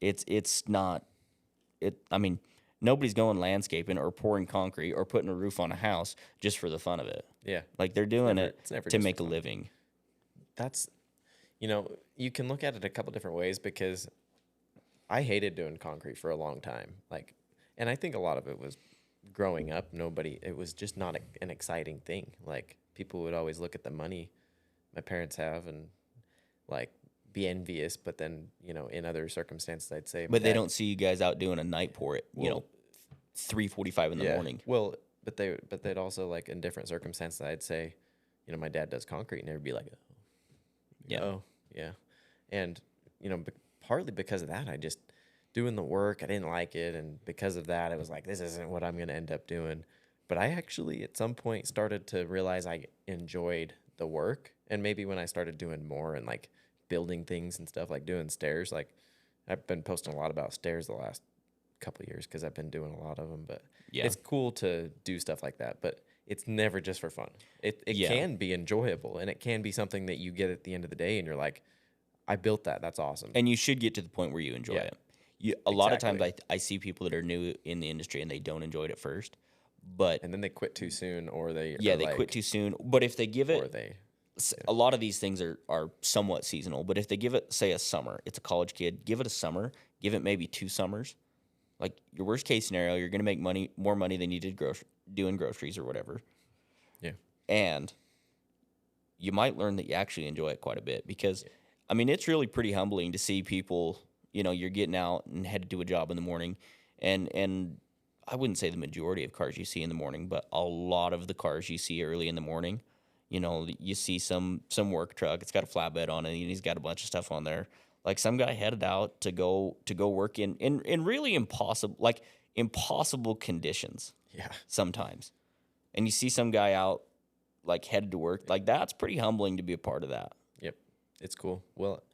it's not, I mean, nobody's going landscaping or pouring concrete or putting a roof on a house just for the fun of it. Yeah. Like, they're doing it never to just make for a fun. living. That's, you know, you can look at it a couple different ways because I hated doing concrete for a long time. Like, and I think a lot of it was growing up. It was just not an exciting thing. Like, people would always look at the money my parents have and, like, be envious, but then, you know, in other circumstances, I'd say... But they don't see you guys out doing a night pour at, you know, 3:45 in the morning. Well, but they'd also like in different circumstances. I'd say, my dad does concrete, and they'd be like, Yeah. oh, yeah, and partly because of that, I just doing the work. I didn't like it, and because of that, it was like this isn't what I'm going to end up doing. But I actually at some point started to realize I enjoyed the work, and maybe when I started doing more and like building things and stuff, like doing stairs, like I've been posting a lot about stairs the last couple of years because I've been doing a lot of them. But Yeah. it's cool to do stuff like that, but it's never just for fun. It Yeah. can be enjoyable, and it can be something that you get at the end of the day, and you're like, I built that. That's awesome. And you should get to the point where you enjoy Yeah. it. A lot of times Exactly. I see people that are new in the industry and they don't enjoy it at first, but And then they quit too soon, or they they quit too soon. But if they give or it, they a lot of these things are somewhat seasonal. But if they give it, say, a summer, it's a college kid, give it a summer, give it maybe 2 summers. Like your worst case scenario, you're going to make more money than you did doing groceries or whatever. Yeah. And you might learn that you actually enjoy it quite a bit because, I mean, it's really pretty humbling to see people, you're getting out and headed to a job in the morning. And I wouldn't say the majority of cars you see in the morning, but a lot of the cars you see early in the morning, you see some work truck. It's got a flatbed on it, and he's got a bunch of stuff on there. Like some guy headed out to go work in really impossible conditions. Yeah. Sometimes. And you see some guy out like headed to work. Like that's pretty humbling to be a part of that. Yep. It's cool. Well,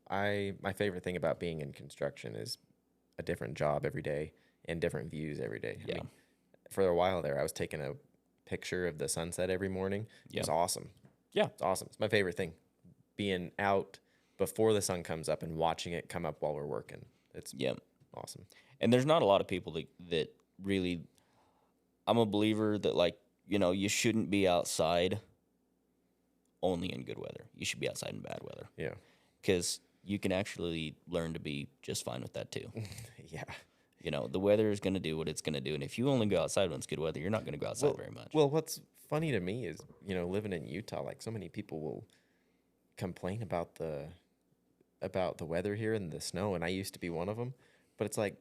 my favorite thing about being in construction is a different job every day and different views every day. Yeah. I mean, for a while there, I was taking a picture of the sunset every morning. It was awesome. Yeah. It's awesome. It's my favorite thing. Being out before the sun comes up and watching it come up while we're working. It's awesome. And there's not a lot of people that really, I'm a believer that like, you shouldn't be outside only in good weather. You should be outside in bad weather. Yeah. Because you can actually learn to be just fine with that too. Yeah. The weather is going to do what it's going to do. And if you only go outside when it's good weather, you're not going to go outside very much. Well, what's funny to me is, living in Utah, like so many people will complain about the weather here and the snow, and I used to be one of them, but it's like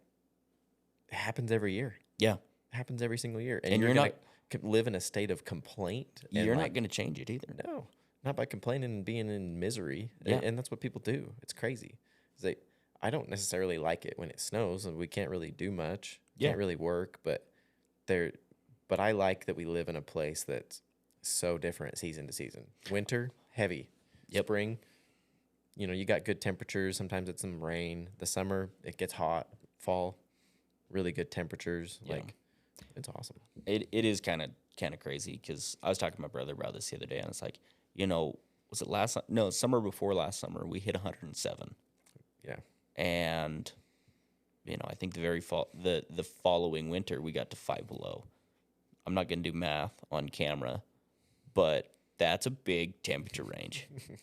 it happens every year. Yeah. It happens every single year. And you're not live in a state of complaint. And you're not going to change it either. No, not by complaining and being in misery. Yeah. And that's what people do. It's crazy. I don't necessarily like it when it snows and we can't really do much. Yeah. Can't really work, but I like that we live in a place that's so different season to season. Winter, heavy. Yep. Spring, you got good temperatures. Sometimes it's some rain. The summer, it gets hot. Fall, really good temperatures. Yeah. Like, it's awesome. It is kind of crazy because I was talking to my brother about this the other day, and it's like, was it summer before last summer, we hit 107. Yeah. And, I think the following winter, we got to 5 below. I'm not going to do math on camera, but that's a big temperature range. Yeah.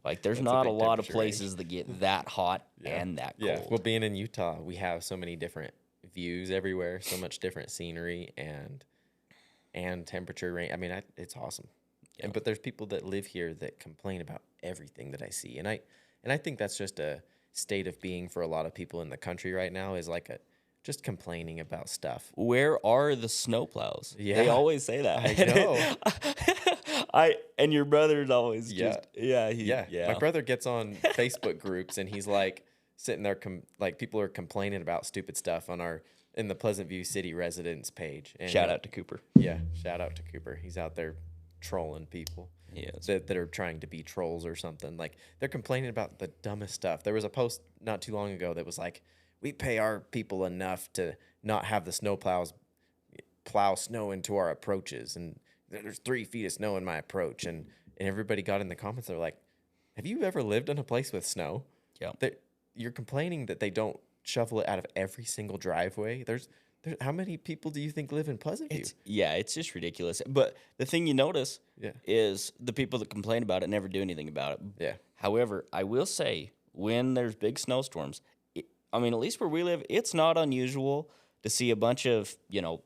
Like, there's That's not a big lot of temperature places that get that hot and that cold. Yeah. Well, being in Utah, we have so many different views everywhere, so much different scenery and temperature range. I mean, it's awesome. Yeah. But there's people that live here that complain about everything that I see, and I think that's just a state of being for a lot of people in the country right now, is like just complaining about stuff. Where are the snowplows? Yeah. They always say that. I know. And your brother's always Yeah. yeah. My brother gets on Facebook groups and he's like sitting there, like people are complaining about stupid stuff in the Pleasant View City residents page. And Shout out to Cooper. Yeah, shout out to Cooper. He's out there trolling people. Yes. That are trying to be trolls or something. Like, they're complaining about the dumbest stuff. There was a post not too long ago that was like, we pay our people enough to not have the snowplows plow snow into our approaches, and there's 3 feet of snow in my approach, and everybody got in the comments. They're like, have you ever lived in a place with snow? Yeah. You're complaining that they don't shovel it out of every single driveway. There's how many people do you think live in Pleasant View? It's just ridiculous. But the thing you notice is the people that complain about it never do anything about it. Yeah. However, I will say, when there's big snowstorms, at least where we live, it's not unusual to see a bunch of,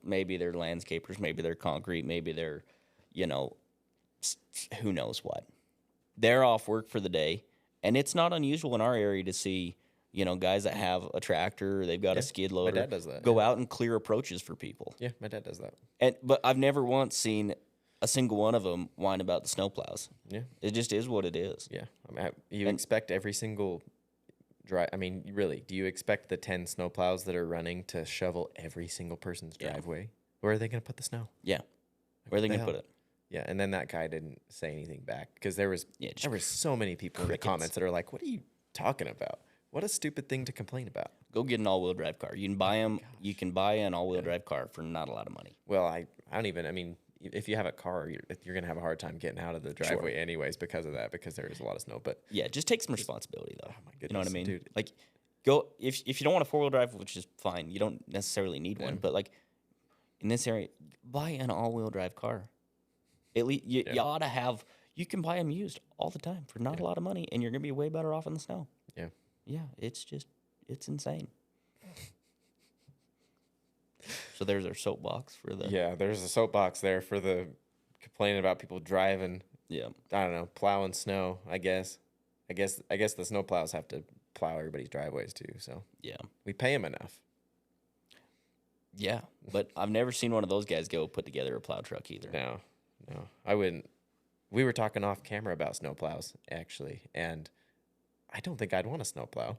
maybe they're landscapers, maybe they're concrete, maybe they're, who knows what. They're off work for the day. And it's not unusual in our area to see guys that have a tractor, or they've got a skid loader, dad does that, go out and clear approaches for people. Yeah, my dad does that. But I've never once seen a single one of them whine about the snowplows. Yeah. It just is what it is. Yeah. You expect every single really, do you expect the 10 snowplows that are running to shovel every single person's driveway? Where are they going to put the snow? Yeah. Where are they going to put it? Yeah, and then that guy didn't say anything back because there were so many people in the comments that are like, "What are you talking about? What a stupid thing to complain about." Go get an all-wheel drive car. You can buy them. You can buy an all-wheel drive car for not a lot of money. Well, I don't even. I mean, if you have a car, you're gonna have a hard time getting out of the driveway anyways because of that, because there is a lot of snow. But yeah, just take some responsibility though. Oh my goodness, you know what I mean, dude. Like, go if you don't want a 4-wheel drive, which is fine. You don't necessarily need one, but like in this area, buy an all-wheel drive car. At least you ought to have. You can buy them used all the time for not a lot of money, and you're gonna be way better off in the snow. Yeah. Yeah, it's insane. So there's our soapbox for the. Yeah, there's a soapbox there for the complaining about people driving. Yeah. I don't know, plowing snow. I guess the snow plows have to plow everybody's driveways too. So yeah, we pay them enough. Yeah, but I've never seen one of those guys go put together a plow truck either. No, I wouldn't. We were talking off camera about snow plows actually, and I don't think I'd want a snow plow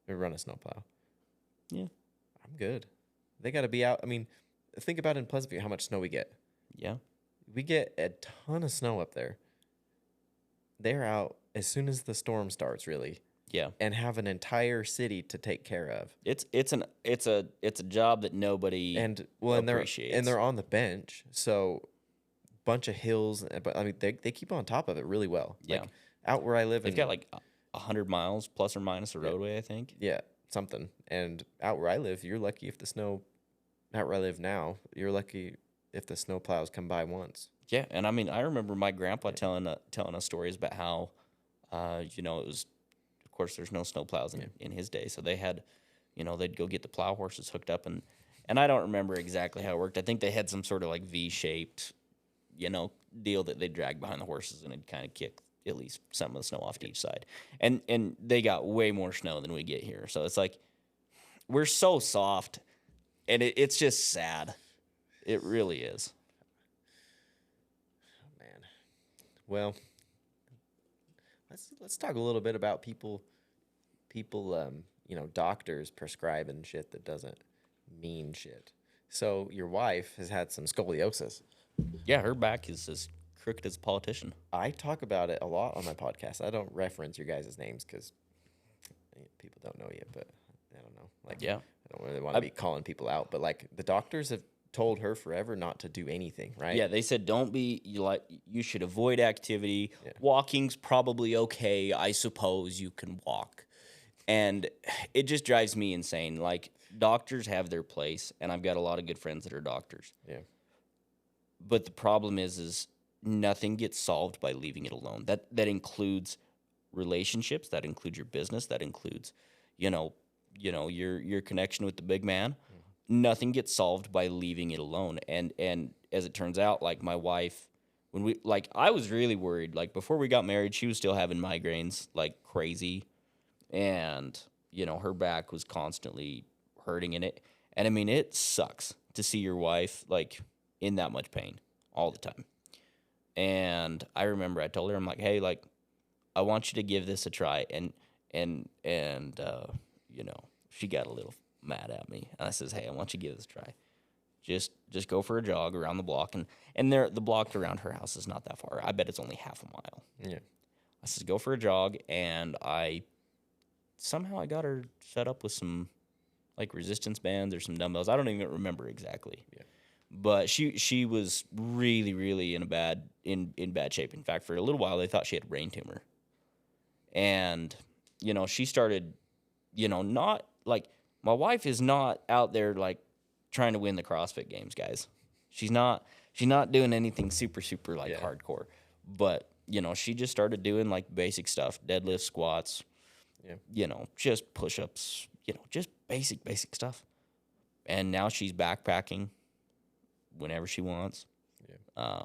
or run a snow plow. Yeah, I'm good. They got to be out. I mean, think about in Pleasant View how much snow we get. Yeah, we get a ton of snow up there. They're out as soon as the storm starts, really. Yeah, and have an entire city to take care of. It's a job that nobody appreciates. And they're on the bench, so bunch of hills. But I mean, they keep on top of it really well. Yeah, like, out where I live, they've got like 100 miles plus or minus a roadway, I think. Yeah, something. And out where I live, you're lucky if the snow. Out where I live now, you're lucky if the snow plows come by once. Yeah, and I mean, I remember my grandpa telling us stories about how, it was. Of course, there's no snow plows in his day, so they had, they'd go get the plow horses hooked up, and I don't remember exactly how it worked. I think they had some sort of like V-shaped, deal that they dragged behind the horses, and it'd kind of kick at least some of the snow off to each side. And they got way more snow than we get here, so it's like we're so soft, and it's just sad. It really is. Oh, man. Well. Let's talk a little bit about people, doctors prescribing shit that doesn't mean shit. So your wife has had some scoliosis. Yeah, her back is as crooked as a politician. I talk about it a lot on my podcast. I don't reference your guys' names because people don't know you, but I don't know. Like, yeah, I don't really want to be calling people out, but like the doctors have told her forever not to do anything, right? Yeah, they said you should avoid activity. Yeah. Walking's probably okay. I suppose you can walk. And it just drives me insane. Like, doctors have their place, and I've got a lot of good friends that are doctors. Yeah. But the problem is nothing gets solved by leaving it alone. That includes relationships, that includes your business, that includes, your connection with the big man. Nothing gets solved by leaving it alone. And as it turns out, like my wife, I was really worried. Like before we got married, she was still having migraines like crazy. And, her back was constantly hurting in it. And I mean, it sucks to see your wife like in that much pain all the time. And I remember I told her, I'm like, hey, like, I want you to give this a try. And she got a little mad at me, and I says, hey, I want you to give this a try. Just go for a jog around the block, and the block around her house is not that far. I bet it's only half a mile. Yeah. I says, go for a jog, and I got her set up with some like resistance bands or some dumbbells. I don't even remember exactly. Yeah. But she was really, really in bad shape. In fact, for a little while they thought she had a brain tumor. And she started, not like, my wife is not out there like trying to win the CrossFit games, guys. She's not doing anything super like hardcore. But, she just started doing like basic stuff, deadlifts, squats, just push-ups, just basic stuff. And now she's backpacking whenever she wants. Yeah.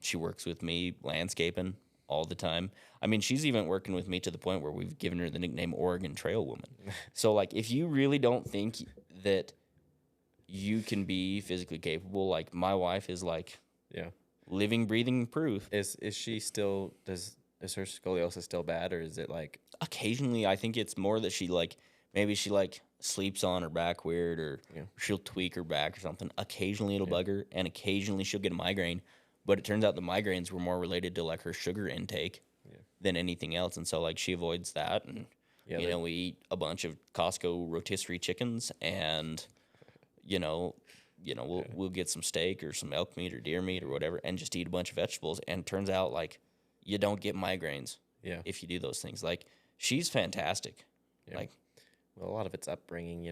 She works with me landscaping all the time. I mean, she's even working with me to the point where we've given her the nickname Oregon Trail Woman. So, like, if you really don't think that you can be physically capable, like, my wife is, like, Yeah. living, breathing proof. Is she still, is her scoliosis still bad, or is it like, Occasionally, I think it's more that she, like, maybe she, like, sleeps on her back weird, or Yeah. she'll tweak her back or something. Occasionally, it'll Yeah. bug her, and occasionally she'll get a migraine. But it turns out the migraines were more related to, like, her sugar intake than anything else. And so, like, she avoids that. And, Yeah, you know, we eat a bunch of Costco rotisserie chickens, and, we'll get some steak or some elk meat or deer meat or whatever, and just eat a bunch of vegetables. And it turns out, like, you don't get migraines yeah, if you do those things. Like, she's fantastic. Yeah. Like, well, a lot of it's upbringing,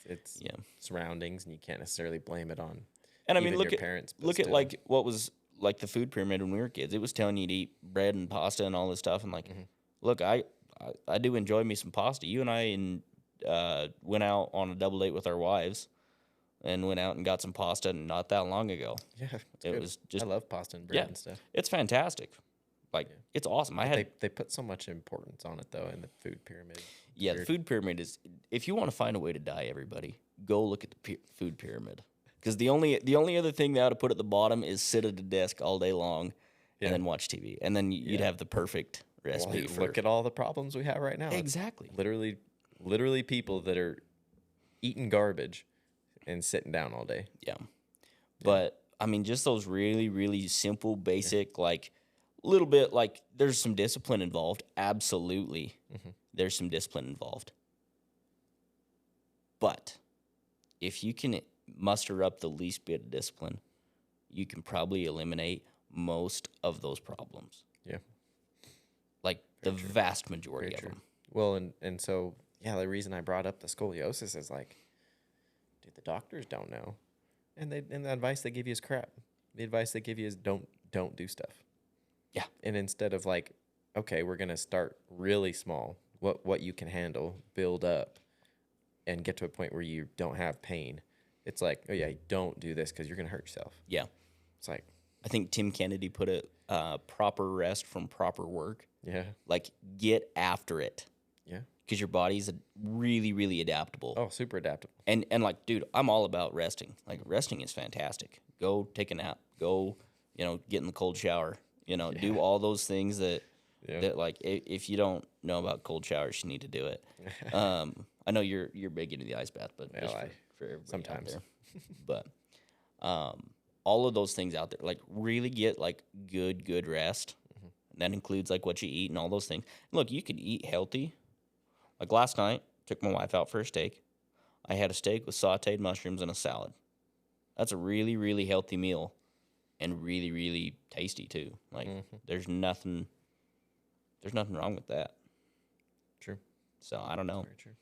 it's yeah. surroundings, and you can't necessarily blame it on. And I mean, even look your at parents, but look at still. like what was like the food pyramid when we were kids. It was telling you to eat bread and pasta and all this stuff. And like, look, I do enjoy me some pasta. You and I went out on a double date with our wives, and went out and got some pasta not that long ago. Yeah, It was just, I love pasta and bread and stuff. it's fantastic. Like, it's awesome. They put so much importance on it though in the food pyramid. Yeah, the food pyramid is, if you want to find a way to die, everybody, go look at the food pyramid. Because the only other thing they ought to put at the bottom is sit at a desk all day long and then watch TV. And then you'd have the perfect recipe for... Look at all the problems we have right now. Exactly. Literally people that are eating garbage and sitting down all day. Yeah. But, I mean, just those really, really simple, basic, like, little bit, like, there's some discipline involved. Absolutely. There's some discipline involved. But if you can muster up the least bit of discipline, you can probably eliminate most of those problems. Yeah. Like, the vast majority of them. Well, and so, yeah, the reason I brought up the scoliosis is like, dude, the doctors don't know. And the advice they give you is crap. The advice they give you is don't do stuff. Yeah. And instead of like, okay, we're going to start really small, what you can handle, build up, and get to a point where you don't have pain. It's like, oh yeah, don't do this because you're going to hurt yourself. Yeah. It's like, I think Tim Kennedy put it, proper rest from proper work. yeah. Like, get after it. Yeah. Because your body's really, really adaptable. Oh, super adaptable. And like, dude, I'm all about resting. Like, resting is fantastic. Go take a nap. Go, get in the cold shower. Do all those things that like, if you don't know about cold showers, you need to do it. I know you're big into the ice bath, but just for everybody sometimes. out there. But all of those things out there, like, really get like good rest. And that includes like what you eat and all those things. Look, you can eat healthy. Like, last night, took my wife out for a steak. I had a steak with sauteed mushrooms and a salad. That's a really, really healthy meal, and really, really tasty too. Like, there's nothing wrong with that. True. So I don't know. Very true.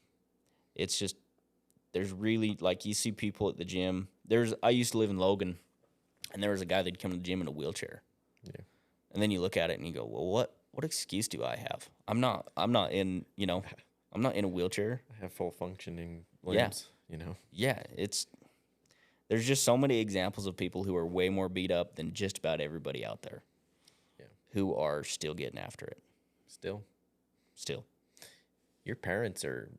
It's just, there's really, like, you see people at the gym. I used to live in Logan, and there was a guy that'd come to the gym in a wheelchair. Yeah. And then you look at it and you go, well, what excuse do I have? I'm not in, I'm not in a wheelchair. I have full functioning limbs, Yeah, there's just so many examples of people who are way more beat up than just about everybody out there. Yeah. Who are still getting after it. Still. Your parents are,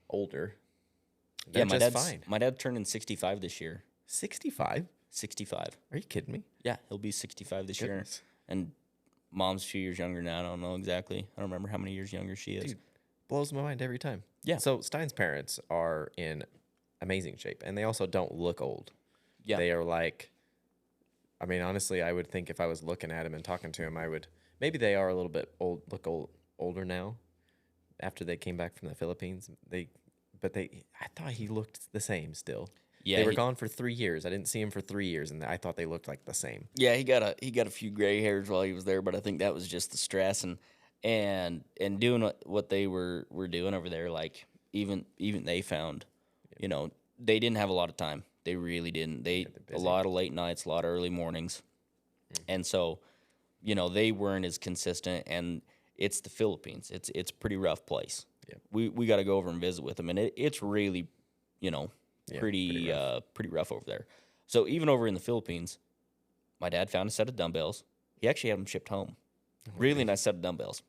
older. They're just fine. My dad turned in 65 this year. 65? 65. Are you kidding me? Yeah, he'll be 65 this year. Goodness. And mom's a few years younger now. I don't know exactly. I don't remember how many years younger she is. Dude, blows my mind every time. Yeah. So Stein's parents are in amazing shape, and they also don't look old. Yeah. They are like, I mean, honestly, I would think if I was looking at him and talking to him, maybe they are a little bit older now after they came back from the Philippines. I thought he looked the same still. Yeah, they were gone for 3 years. I didn't see him for 3 years, and I thought they looked like the same. Yeah, he got a few gray hairs while he was there, but I think that was just the stress and doing what they were doing over there. Like, even they found, they didn't have a lot of time. They really didn't. A lot of late nights, a lot of early mornings, and so, they weren't as consistent. And it's the Philippines. It's a pretty rough place. Yeah. We got to go over and visit with them, and it's really, pretty rough over there. So even over in the Philippines, my dad found a set of dumbbells. He actually had them shipped home. Really nice set of dumbbells.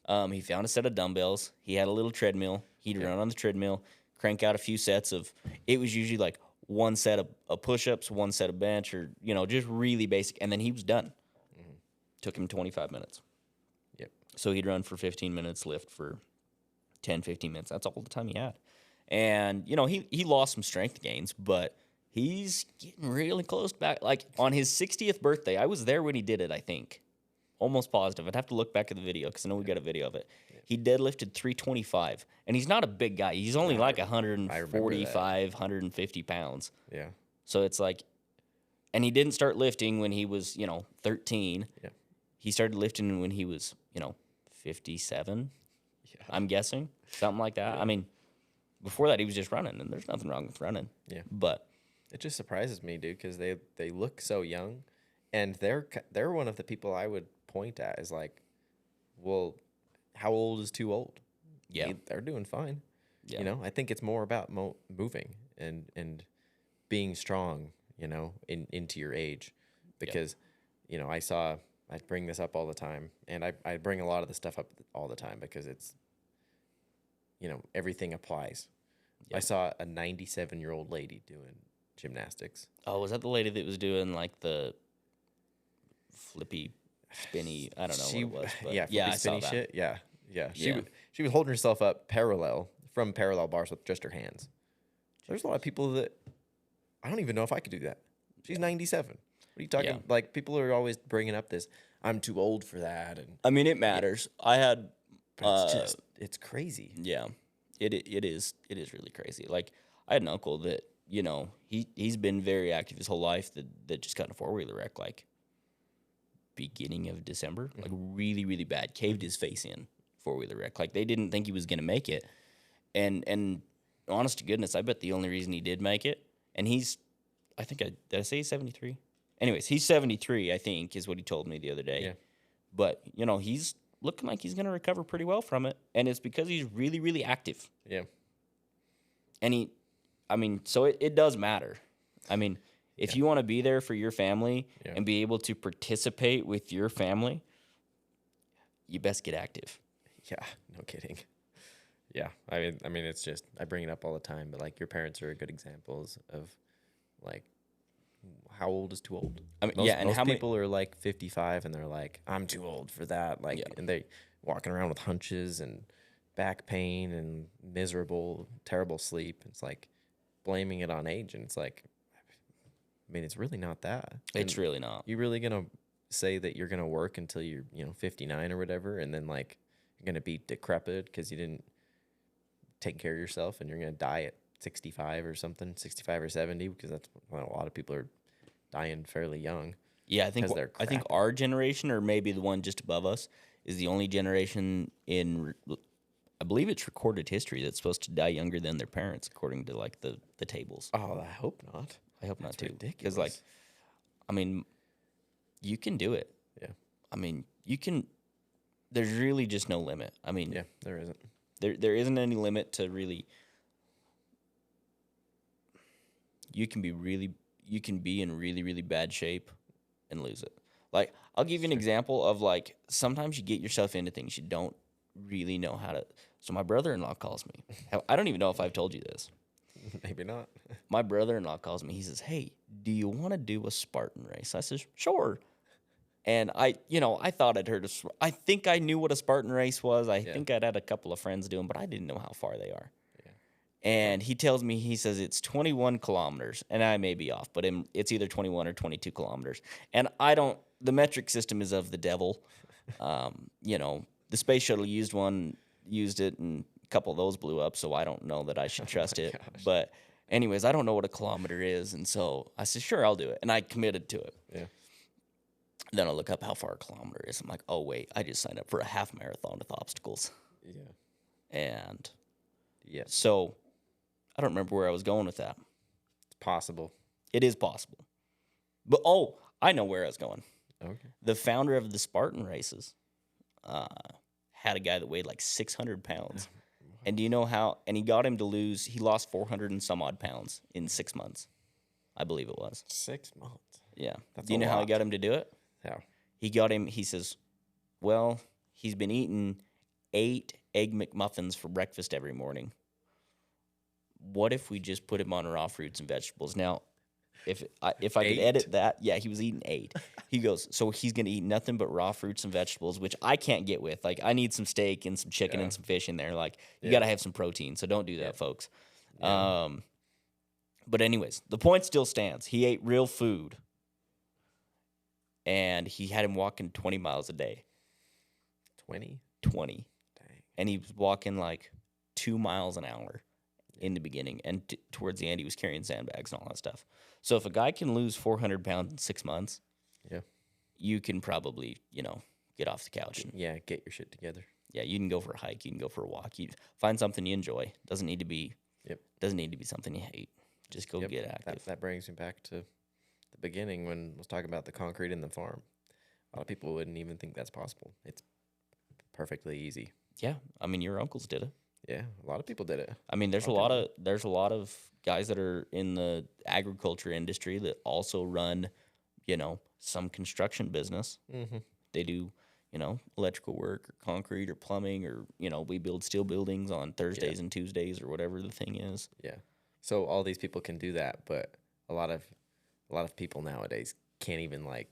He found a set of dumbbells. He had a little treadmill. He'd run on the treadmill, crank out a few sets of. It was usually like one set of push-ups, one set of bench, or just really basic, and then he was done. Took him 25 minutes. Yep. So he'd run for 15 minutes, lift for 10, 15 minutes. That's all the time he had. And, he lost some strength gains, but he's getting really close back. Like, on his 60th birthday, I was there when he did it, I think. Almost positive. I'd have to look back at the video because I know we got a video of it. Yeah. He deadlifted 325, and he's not a big guy. He's only like 145, 150 pounds. Yeah. So it's like, and he didn't start lifting when he was, 13. Yeah. He started lifting when he was, 57, I'm guessing. Something like that. Yeah. I mean, before that, he was just running, and there's nothing wrong with running. Yeah. But it just surprises me, dude, because they look so young, and they're one of the people I would point at as like, well, how old is too old? Yeah. They're doing fine. Yeah. I think it's more about moving and being strong, into your age, because, I bring this up all the time, and I bring a lot of the stuff up all the time because it's, everything applies. Yep. I saw a 97-year-old lady doing gymnastics. Oh, was that the lady that was doing like the flippy, spinny? I don't know what it was. But yeah, spinny shit. Yeah. She was holding herself up parallel bars with just her hands. There's a lot of people that I don't even know if I could do that. She's 97. What are you talking? Yeah. Like, people are always bringing up this, I'm too old for that. And I mean, it matters. I had. It's crazy. Yeah, it is really crazy. Like, I had an uncle that he's been very active his whole life. That just got in a 4-wheeler wreck like beginning of December, like really really bad. Caved his face in 4-wheeler wreck. Like, they didn't think he was gonna make it. And honest to goodness, I bet the only reason he did make it, and did I say he's 73? Anyways, he's 73, I think, is what he told me the other day. Yeah. But, he's looking like he's going to recover pretty well from it, and it's because he's really, really active. Yeah. And so it does matter. I mean, if you want to be there for your family and be able to participate with your family, you best get active. Yeah, no kidding. Yeah, I mean, it's just, I bring it up all the time, but like, your parents are good examples of like, how old is too old? I mean, most people are like 55 and they're like, I'm too old for that. Like, and they walking around with hunches and back pain and miserable, terrible sleep. It's like blaming it on age, and it's like, I mean, it's really not that. It's really not. You really gonna say that you're gonna work until you're 59 or whatever, and then like you're gonna be decrepit because you didn't take care of yourself, and you're gonna die at 65 or something, 65 or 70, because that's when a lot of people are dying fairly young. Yeah, I think our generation, or maybe the one just above us, is the only generation in, I believe it's recorded history, that's supposed to die younger than their parents, according to like the tables. Oh, I hope not. I hope not too. Because like, I mean, you can do it. Yeah. I mean, you can. There's really just no limit. I mean, yeah, there isn't. There isn't any limit to really. You can be in really, really bad shape and lose it. Like, I'll give you an example of, like, sometimes you get yourself into things you don't really know how to. So my brother-in-law calls me. I don't even know if I've told you this. Maybe not. My brother-in-law calls me. He says, hey, do you want to do a Spartan race? I says, sure. And I thought I'd heard I think I knew what a Spartan race was. I think I'd had a couple of friends do them, but I didn't know how far they are. And he tells me, he says it's 21 kilometers, and I may be off, but it's either 21 or 22 kilometers. And the metric system is of the devil. The space shuttle used it, and a couple of those blew up, so I don't know that I should trust it. Gosh. But anyways, I don't know what a kilometer is, and so I said, sure, I'll do it. And I committed to it. Yeah. Then I look up how far a kilometer is. I'm like, oh, wait, I just signed up for a half marathon with obstacles. Yeah. And so I don't remember where I was going with that. It's possible. It is possible. But, I know where I was going. Okay. The founder of the Spartan races had a guy that weighed like 600 pounds. And do you know how? And he got him to lose. He lost 400 and some odd pounds in 6 months. I believe it was. 6 months. Yeah. Do you know how he got him to do it? How? He got him. He says, well, he's been eating 8 Egg McMuffins for breakfast every morning. What if we just put him on raw fruits and vegetables? Now, if I could 8? edit that, yeah, he was eating 8. He goes, so he's gonna eat nothing but raw fruits and vegetables, which I can't get with. Like, I need some steak and some chicken and some fish in there. Like, you gotta have some protein. So don't do that, folks. Yeah. But anyways, the point still stands. He ate real food, and he had him walking 20 miles a day. 20? 20. Dang. And he was walking like 2 miles an hour in the beginning, and towards the end, he was carrying sandbags and all that stuff. So if a guy can lose 400 pounds in 6 months, Yeah. you can probably, get off the couch. And, Yeah, get your shit together. yeah, you can go for a hike, you can go for a walk. You find something you enjoy. Doesn't need to be something you hate. Just go get active. That brings me back to the beginning when I was talking about the concrete in the farm. A lot of people wouldn't even think that's possible. It's perfectly easy. Yeah, I mean, your uncles did it. Yeah, a lot of people did it. I mean, there's a lot of guys that are in the agriculture industry that also run, some construction business. Mm-hmm. They do, electrical work or concrete or plumbing, or we build steel buildings on Thursdays and Tuesdays or whatever the thing is. Yeah. So all these people can do that, but a lot of people nowadays can't even like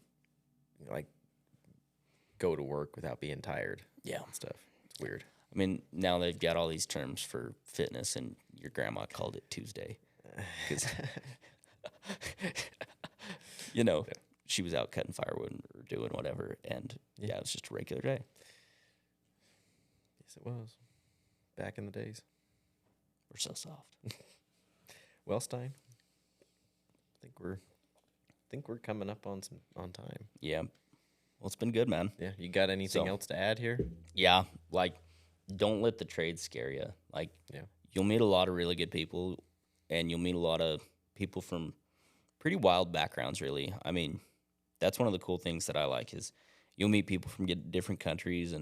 go to work without being tired. Yeah, and stuff. It's weird. I mean, now they've got all these terms for fitness, and your grandma called it Tuesday. 'Cause, she was out cutting firewood or doing whatever, and it was just a regular day. Yes, it was. Back in the days. We're so soft. Well, Stein, I think we're coming up on time. Yeah. Well, it's been good, man. Yeah. You got anything else to add here? Yeah. Like, don't let the trade scare you. Like, you'll meet a lot of really good people, and you'll meet a lot of people from pretty wild backgrounds, really. I mean, that's one of the cool things that I like is you'll meet people from different countries,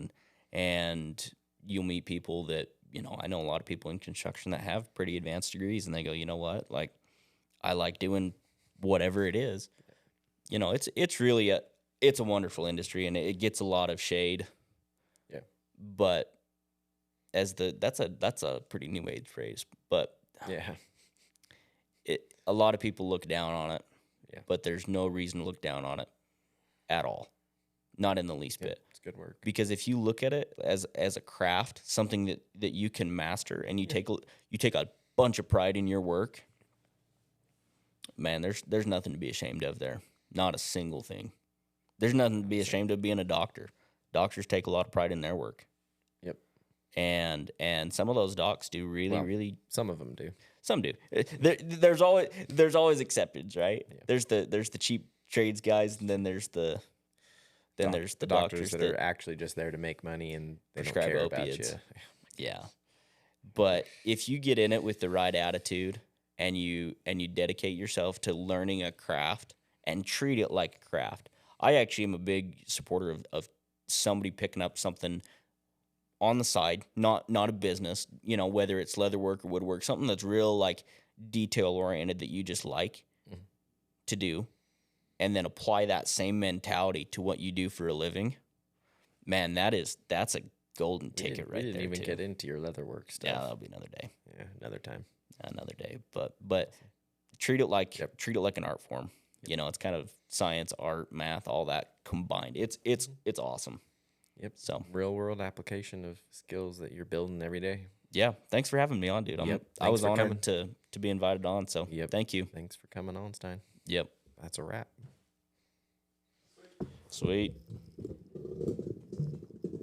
and you'll meet people that, I know a lot of people in construction that have pretty advanced degrees, and they go, you know what? Like, I like doing whatever it is. It's really it's a wonderful industry, and it gets a lot of shade. Yeah. But that's a pretty new age phrase, but yeah, a lot of people look down on it. Yeah. But there's no reason to look down on it at all, not in the least bit. It's good work. Because if you look at it as a craft, something that you can master, and you take a bunch of pride in your work, man, there's nothing to be ashamed of there. Not a single thing. There's nothing to be ashamed of being a doctor. Doctors take a lot of pride in their work. Yep. And some of those docs do really. Some of them do. Some do. There's always exceptions, right? Yeah. There's the cheap trades guys, and then there's the doctors that are actually just there to make money, and they don't prescribe care opiates. about you. Yeah. But if you get in it with the right attitude, and you dedicate yourself to learning a craft and treat it like a craft. I actually am a big supporter of somebody picking up something on the side, not a business, whether it's leatherwork or woodwork, something that's real like detail oriented that you just like to do, and then apply that same mentality to what you do for a living. Man, that's a golden ticket right there. We didn't even too. get into your leatherwork stuff. Yeah, that'll be another day. Yeah, another time. Another day. But treat it like an art form. It's kind of science, art, math, all that combined. It's awesome. Yep. So real world application of skills that you're building every day. Yeah. Thanks for having me on, dude. I was honored to be invited on. So thank you. Thanks for coming on, Stein. Yep. That's a wrap. Sweet.